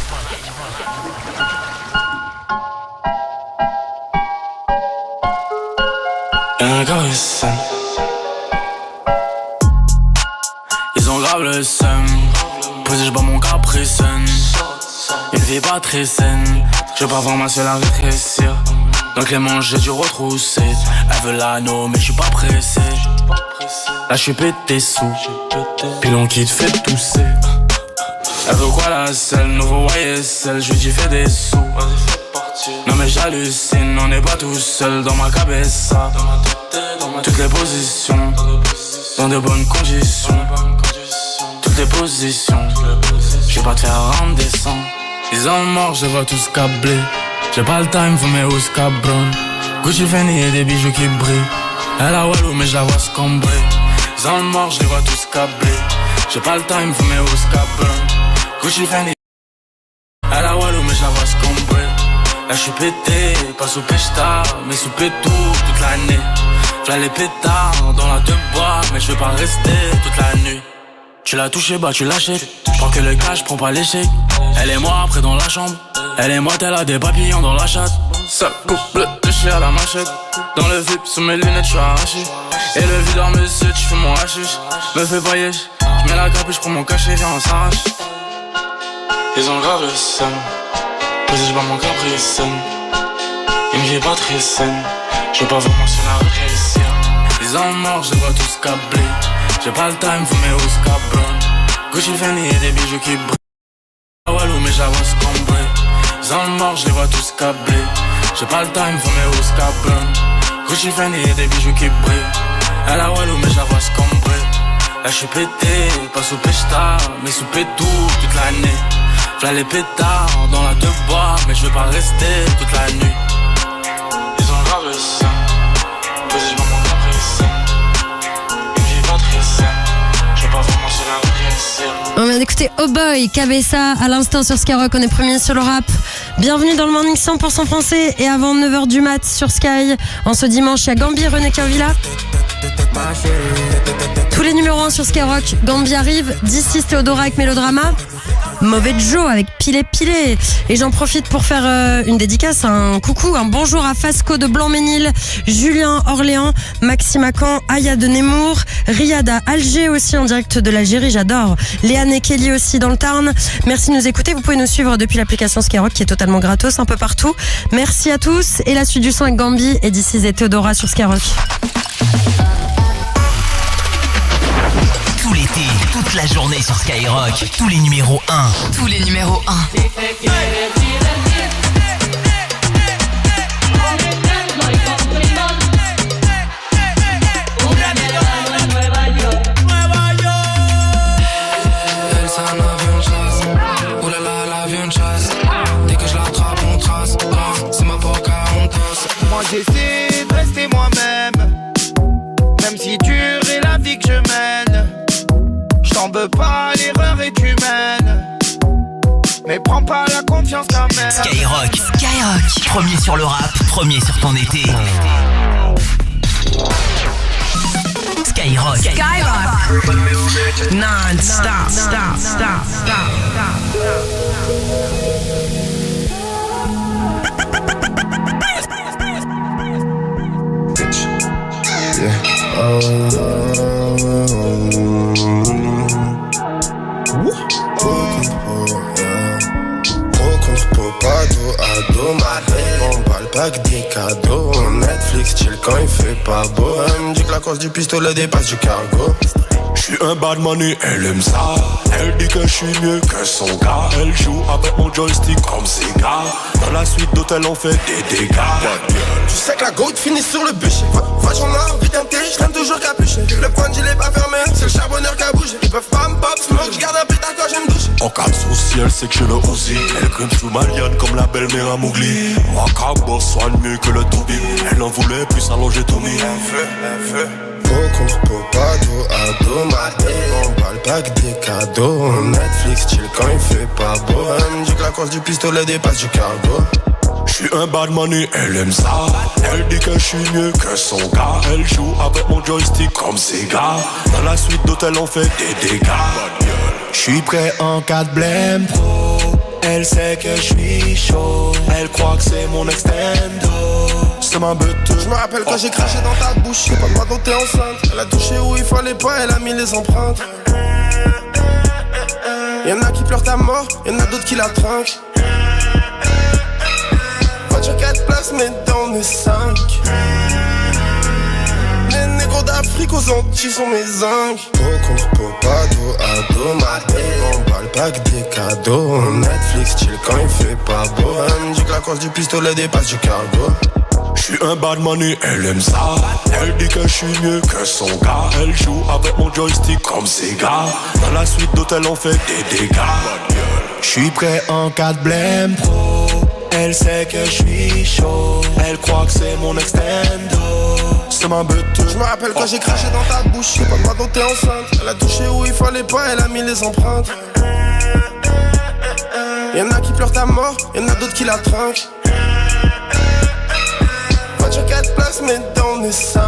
Ils ont grave le seum. Posé, j'bats mon caprice. Une vie pas très saine. Je veux pas voir ma seule à rétrécir. Donc les manches j'ai dû retrousser. Elle veut l'anneau mais j'suis pas pressé. Là j'suis pété sous. Pilon qui te fait tousser. Elle veut quoi la selle, nouveau YSL. J'lui dis fais des sous. Non mais j'hallucine, on n'est pas tout seul dans ma cabessa. Toutes les positions, dans de bonnes conditions. Toutes les positions, j'vais pas te faire rendre des sangs. Ils ont mort, je vois tous câblés. J'ai pas le time, faut mes housses cabron. Gucci Fendi et des bijoux qui brillent. Elle a Walou mais je la vois se cambrer. Ils ont mort, je les vois tous câblés. J'ai pas le time, faut mes housses cabron. Gucci Fendi. Elle a Walou mais je la vois se cambrer. Là j'suis pété, pas sous pêche-tard, mais sous pétou toute l'année. V'là les pétards dans la deux bois, mais je vais pas rester toute la nuit. Tu l'as touché, bah tu l'achètes. J'prends que le cash, j'prends pas l'échec. Elle et moi après dans la chambre. Elle et moi elle a des papillons dans la chatte. Ça couple de chien à la machette. Dans le VIP, sous mes lunettes, j'suis arraché. Et le videur me suit, j'fume mon hashish. Me fais voyage, j'mets la capuche, j'prends mon cachet, viens on s'arrache. Ils ont grave le seum. Posé, j'bats mon caprice. Une vie pas très saine. J'veux pas voir mon seul à rétrécir. Ils ont mort, je les vois tous câblés. J'ai pas le time, faut mes housses cabron. Gucci Fendi et des bijoux qui brillent. Walou mais j'avoue se cambrer. Ils ont mort, je les vois tous câblés. J'ai pas le time, faut mes housses cabron. Gucci Fendi et des bijoux qui brillent. Elle a Walou mais j'avoue se cambrer. Là j'suis pété, pas sous pêche-tard, mais sous pétou toute l'année. V'là les pétards dans la deux bois, mais je veux pas rester toute la nuit. Ils ont grave le seum. Posé, j'vends mon caprice. Une vie pas très saine. Je veux pas vraiment se la rétrécir. On vient d'écouter Oh Boy, Cabessa à l'instant sur Skyrock, on est premier sur le rap. Bienvenue dans le Morning 100% français. Et avant 9h du mat sur Sky, en ce dimanche, il y a Gambi, René Kaovila. Tous les numéros 1 sur Skyrock. Gambi arrive, D6 Théodora avec Mélodrama. Mauvais Joe avec Pilé. Et j'en profite pour faire une dédicace, un coucou, un bonjour à Fasco de Blanc-Ménil, Julien Orléans, Maxime Acan, Aya de Nemours, Riyad à Alger aussi en direct de l'Algérie, j'adore. Léane et Kelly aussi dans le Tarn. Merci de nous écouter, vous pouvez nous suivre depuis l'application Skyrock qui est totalement gratos un peu partout. Merci à tous et la suite du son avec Gambi et D6 et Théodora sur Skyrock. Tout l'été, toute la journée sur Skyrock. Tous les numéros 1. Tous les numéros 1. Moi j'essaie de rester moi-même, même si dure est la vie que je mène. J't'en veux pas, l'erreur est humaine, mais prends pas la confiance quand même. Skyrock, premier sur le rap, premier sur ton été. Skyrock, non-stop. Rencontre Popado, ado, ma belle, on va le pas que des cadeaux. Netflix chill quand il fait pas beau. Elle me dit que la course du pistolet dépasse du cargo. J'suis un bad money, elle aime ça. Elle dit que je suis mieux que son gars. Elle joue avec mon joystick comme Sega. Dans la suite d'hôtel on fait des dégâts. Tu sais que la goat finit sur le bûcher. Va j'en ai envie d'un thé, j'traîne toujours capuché. Le point de gilet pas fermé, c'est le charbonneur qui a bougé. Ils peuvent pas me pop smoke, j'garde un pétard quand j'aime doucher. En cas de souci, elle sait que j'ai le Uzi. Elle grimpe sous ma liane comme la belle-mère à Mowgli. Waka boss soigne mieux que le Toby. Elle en voulait plus allonger Tommy. Un feu. Au contre, pas dos à dos, maté. On parle pas que des cadeaux. Netflix chill quand il fait pas beau. Elle me dit que la course du pistolet dépasse du cargo. J'suis un bad money, elle aime ça. Elle dit que je suis mieux que son gars. Elle joue avec mon joystick comme Sega. Dans la suite d'hôtel on fait des dégâts. J'suis prêt en cas de blême pro. Elle sait que j'suis chaud. Elle croit que c'est mon extendo. C'est ma bête. Je me rappelle quand j'ai craché dans ta bouche. J'ai pas le droit dont t'es enceinte. Elle a touché où il fallait pas, elle a mis les empreintes. Y'en a qui pleurent ta mort, y'en a d'autres qui la trinquent. Voiture 4 places mais dans mes 5. Les négros d'Afrique aux Antilles sont mes zincs. Au contre, pas dos à dos, maté. On parle pas que des cadeaux. Netflix chill quand il fait pas beau. Elle me dit que la course du pistolet dépasse du cargo. J'suis un bad money, elle aime ça. Elle dit que je suis mieux que son gars. Elle joue avec mon joystick comme Sega. Dans la suite d'hôtel on fait des dégâts. J'suis prêt en cas de blême pro. Elle sait que je suis chaud. Elle croit que c'est mon extendo. C'est ma bête. Je me rappelle quand j'ai craché dans ta bouche. J'ai pas le droit dont t'es enceinte. Elle a touché où il fallait pas, elle a mis les empreintes. Y'en a qui pleurent ta mort, y'en a d'autres qui la trinquent. Voiture 4 places mais dans mes 5.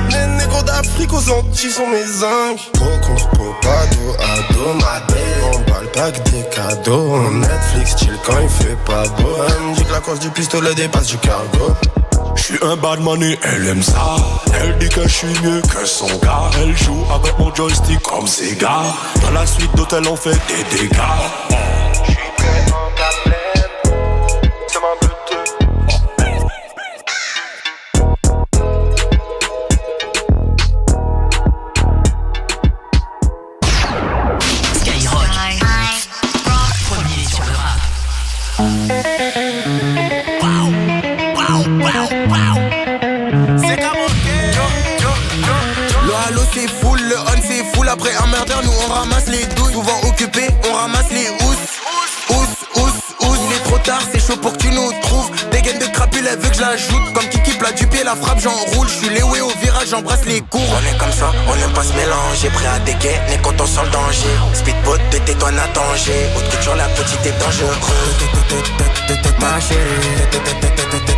Les négros d'Afrique aux Antilles sont mes zincs. Au contre, pas dos à dos, maté. On parle pas que des cadeaux. Netflix chill quand il fait pas beau. Elle me dit que la course du pistolet dépasse du cargo. J'suis un bad money, elle aime ça. Elle dit que je suis mieux que son gars. Elle joue avec mon joystick comme Sega. Dans la suite d'hôtel on fait des dégâts. J'suis prêt en cas de blême. C'est ma bête. Après un murder, nous on ramasse les douilles. Souvent occupés, on ramasse les housses. Il est trop tard, c'est chaud pour que tu nous trouves. Des gaines de crapule, elle veut que je l'ajoute. Comme Kiki plat du pied, la frappe, j'enroule. J'suis léoué au virage, j'embrasse les cours. On est comme ça, on aime pas se mélanger. Prêt à dégainer quand on sent le danger. Speedboat, de tétoine à danger. Haute culture, la petite est dangereuse. Ma chérie,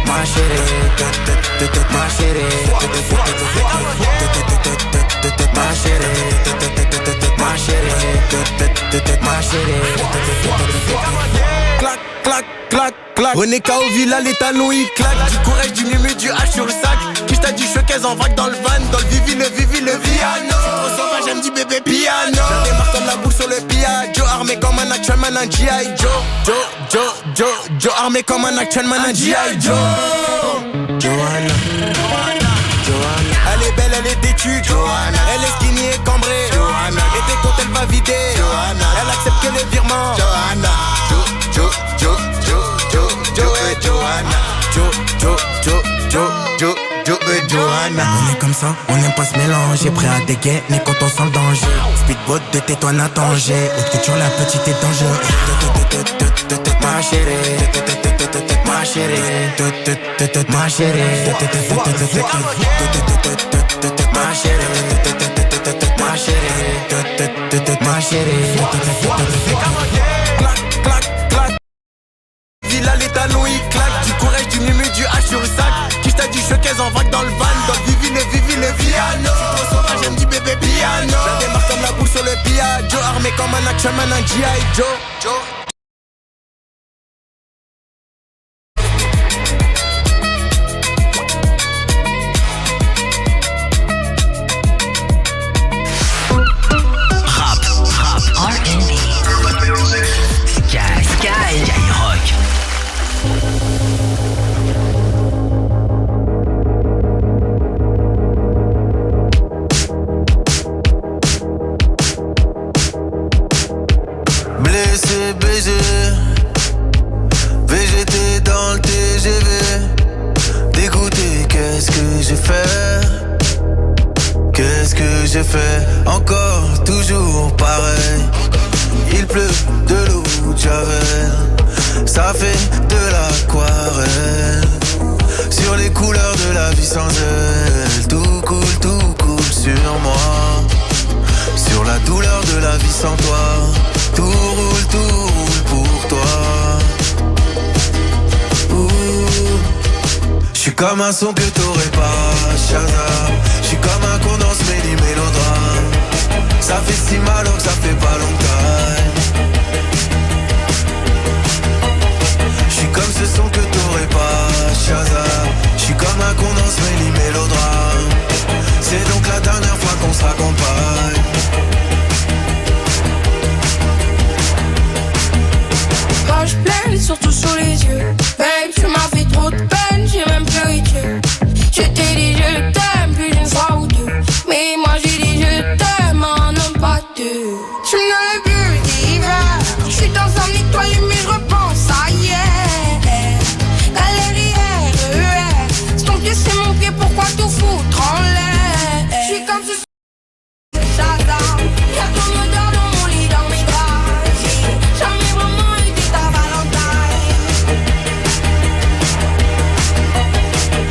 ma chérie, ma chérie, ma chérie, ma chérie. Clac, clac, clac, clac. René K.O. Villa, les talons ils claquent. Du courage, du mumu, du H sur le sac. Qui t'a du showcase en vague dans le van. Dans le Vivi, le Viano. Au sauvage, j'aime du bébé piano. Je démarre comme la boule sur le Piaggio. Armé comme un actual man, un G.I. Joe. Armé comme un actual man, un G.I. Joe. Johanna. Elle est belle, elle est têtue, Johanna. Elle est skinny et cambrée, Johanna. Et dès quand elle va vider, Johanna. Elle accepte que les virements, Johanna. Johanna. On est comme ça, on n'aime pas se mélanger. Prêt à dégainer quand on sent le danger. Speedboat de tétoine à danger. Haute culture, la petite est dangereuse. Ma chérie, ma chérie, ma chérie, ma chérie, ma chérie. Clac, clac, clac. Villa, les talons ils claquent. Du courage, du mumu, du H sur le sac. Qui t'a du showcase en vague dans le van. Dans le Vivi, le Viano. Trop sauvage, j'aime du bébé piano. Je démarre comme la boule sur le Piaggio. Armé comme un action man, un G.I. Joe. R&B, Skyrock. yeux. VGT dans le TGV. Dégoûté, qu'est-ce que j'ai fait? Qu'est-ce que j'ai fait? Encore, toujours pareil. Il pleut de l'eau de Javel. Ça fait de l'aquarelle. Sur les couleurs de la vie sans elle. Tout coule sur moi. Sur la douleur de la vie sans toi. Tout roule pour toi. J'suis comme un son que t'aurais pas, Shazam. J'suis comme un condense mélodrame. Ça fait si mal que ça fait pas longtemps. J'suis comme ce son que t'aurais pas, Shazam. J'suis comme un condense mélodrame. C'est donc la dernière fois qu'on se raccompagne. Quand je pleure, surtout sous les yeux. Babe, tu m'as fait trop de peine, j'ai même pleuré Dieu. Je t'ai dit je t'aime plus d'une fois ou deux. Mais moi j'ai dit je t'aime un homme pas deux. Je me donne plus d'hiver. Je suis dans un étoile mais je repense à hier. Galère, c'est ton pied, c'est mon pied, pourquoi tout foutre en l'air? Je suis comme ce Shazam. Y'a ton odeur dans mon lit, dans mes draps. J'ai jamais vraiment été ta Valentine.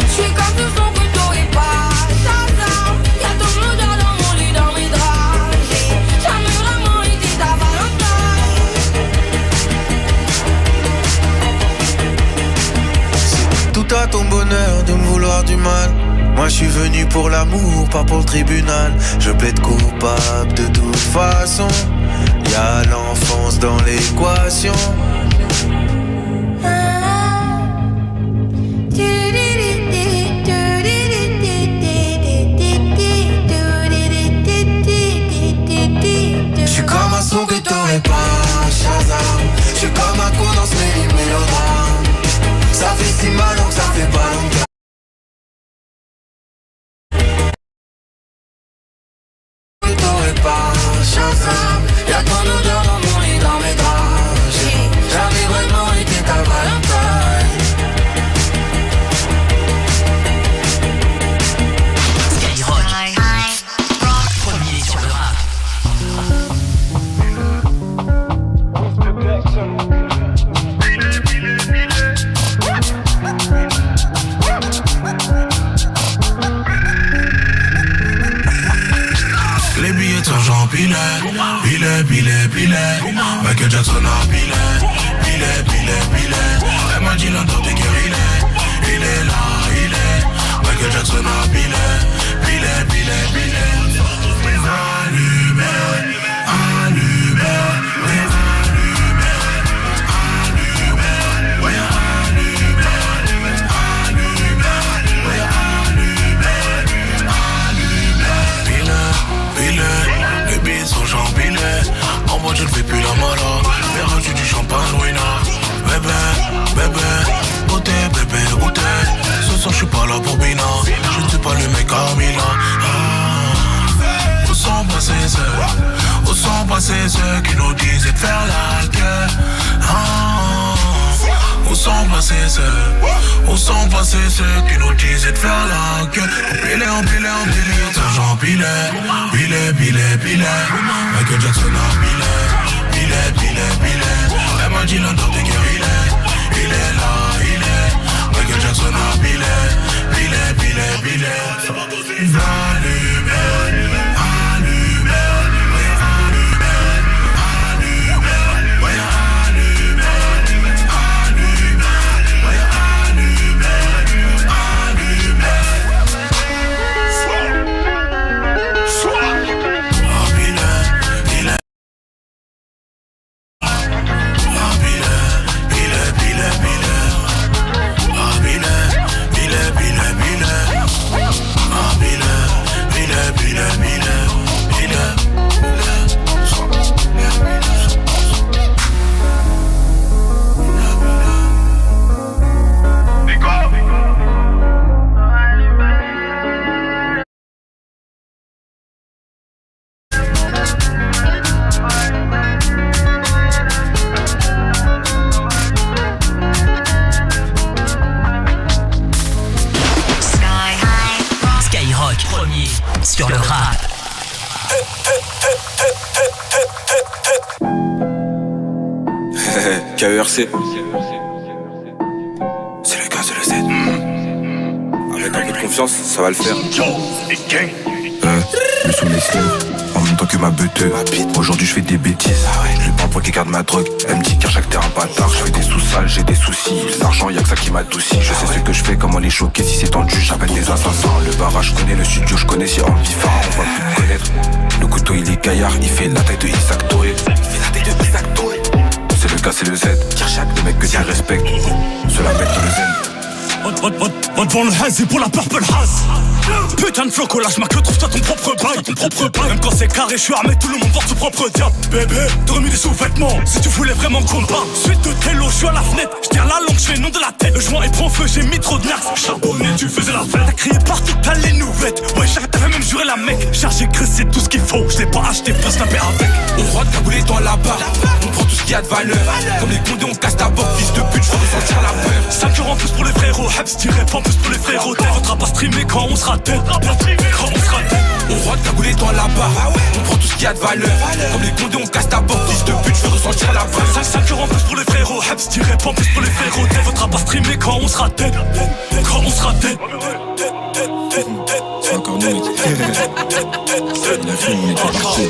Je suis comme ce son que t'aurais pas, Shazam. Y'a ton odeur dans mon lit, dans mes draps. J'ai jamais vraiment été ta Valentine. C'est tout à ton bonheur de me vouloir du mal. Moi je suis venu pour l'amour, pas pour le tribunal. Je plaide coupable de toute façon. Y'a l'enfance dans l'équation. J'suis comme un son que t'aurais pas, Shazam. J'suis comme un coup dans ce mélodrame. Ça fait si mal que ça fait pas longtemps. Shazam, y'a ton odeur dans mon lit, dans mes draps. J'ai jamais vraiment été ta Valentine. Skyrock, premier sur le rap. Les billets de Jean Pilet, Michael Jackson a Pilet. Elle m'a dit l'un t'es guéri, il est là, Michael Jackson a Pilet. Les billets sont j'empilés. En mode je ne fais plus la mala. Mais rajouter du champagne, Wina. Bébé, goûtez, ce soir je suis pas là pour Bina. Je ne suis pas le mec à Milan. Où sont passés ceux qui nous disaient de faire la guerre? Où sont passés ceux qui nous disaient de faire la gueule? Empilé, t'as Pilet. Michael Jackson a Pilet. Elle m'a dit l'un t'es guéri, il est là, Michael Jackson a Pilet. sur le rap. KERC. C'est le gars, c'est le Z. Avec un peu de confiance, ça va le faire. Le son est en même temps que ma beuteuse. Aujourd'hui je fais des bêtises. Je lui parle pour qu'il garde ma drogue. Elle me dit qu'à chaque terre un bâtard. Je fais des sous-sales, j'ai des soucis. L'argent y'a que ça qui m'adoucit. Je sais ce que je fais, comment les choquer. Si c'est tendu, j'appelle des assassins. Le barrage je connais, le studio je connais. Si envie phare, on va plus me connaître. Le couteau il est gaillard, il fait la taille de Isaac Touré. C'est le gars, c'est le Z. Le mec que tu respectes. Cela mec dans le zen. Va devant le haze et pour la purple haze. Putain de floco, lâche ma queue, trouve-toi ton propre bail. Même quand c'est carré, je suis armé, tout le monde porte son propre diable. Bébé, t'as remis des sous-vêtements. Si tu voulais vraiment qu'on parle, suite de télo, je suis à la fenêtre. Je tire la langue, je fais le nom de la tête. Le joint est prend feu, j'ai mis trop de nerfs. Charbonné, tu faisais la fête. T'as crié partout, t'as les nouvelles. Ouais, t'avais même juré la mec. Chargé creux, c'est tout ce qu'il faut. Je l'ai pas acheté pour snapper avec. On rote cagoulé dans la barre. On prend tout ce qu'il y a de valeur. Comme les condés, on casse ta porte, fils de pute, je veux ressentir la peur. 5 euros en plus pour les frérots, Hebs tiré pas en plus pour les frérots. T'en faudra pas streamer quand on sera dead. Quand on sera dead. On rote cagoulé dans la barre. On prend tout ce qu'il y a de valeur. Comme les condés, on casse ta porte, fils de pute, je veux ressentir la peur. 5 euros en plus pour les frérots, Hebs tiré pas en plus pour les frérots. T'en faudra pas streamer quand on sera dead. Quand on sera dead. C'est encore nous. La fille, on est pas parti.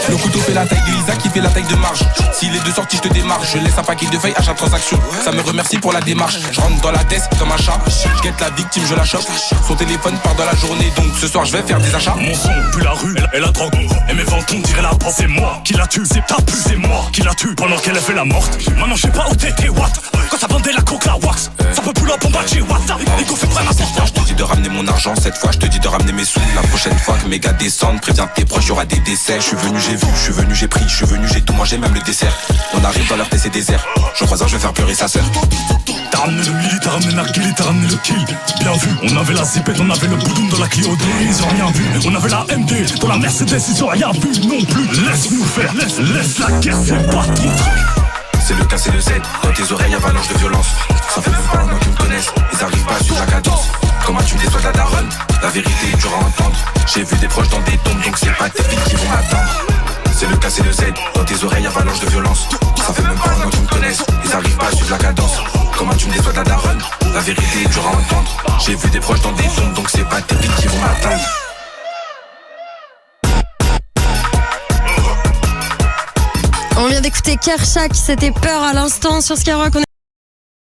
Le couteau fait la taille de Isaac, qui fait la taille de Marge. S'il est de sortie, je te démarre. Je laisse un paquet de feuilles à chaque transaction. Ça me remercie pour la démarche. Je rentre dans la tête comme un chat. Je guette la victime, je la chope. Son téléphone part dans la journée, donc ce soir je vais faire des achats. Mon son pue la rue et la drogue. Et mes ventons dirait la porte. C'est moi qui la tue, c'est ta pu, c'est moi qui la tue. Pendant qu'elle a fait la morte. Maintenant je sais pas où t'étais, what. Quand ça vendait la coke, la wax. Ça peut plus la bombe à what. Les go fait pas n'importe quoi. Je te dis de ramener mon argent cette fois, je te dis de ramener mes sous. La prochaine fois que mes gars descendent, préviens tes proches, y'aura des décès. Je suis venu, j'ai vu, je suis venu, j'ai pris, je suis venu, j'ai tout mangé, même le dessert. On arrive dans leur PC désert. Je crois un, je vais faire pleurer sa sœur. T'as ramené le milli, t'as ramené la kill, t'as ramené le kill. Bien vu, on avait la zipette, on avait le boudoum dans la Clio 2. Ils ont rien vu, on avait la MD dans la Mercedes, ils ont rien vu non plus. Laisse-nous faire, laisse la guerre, c'est pas ton truc. C'est le cas, c'est le Z. Dans tes oreilles, avalanche de violence. Ça fait même pas un an qu'ils me connaissent. Ils arrivent pas sur la cadence. Comment tu me déçois de la daronne. La vérité est dure à entendre. J'ai vu des proches dans des tombes, donc c'est pas tes filles qui vont m'attendre. C'est le cas, c'est le Z. Dans tes oreilles, avalanche de violence. Ça fait même pas un an qu'ils me connaissent. Ils arrivent pas à suivre la cadence. Comment tu me déçois de la daronne. La vérité est dure à entendre. J'ai vu des proches dans des tombes, donc c'est pas tes filles qui vont m'attendre. On vient d'écouter Kershak, c'était Peur à l'instant sur Skyrock.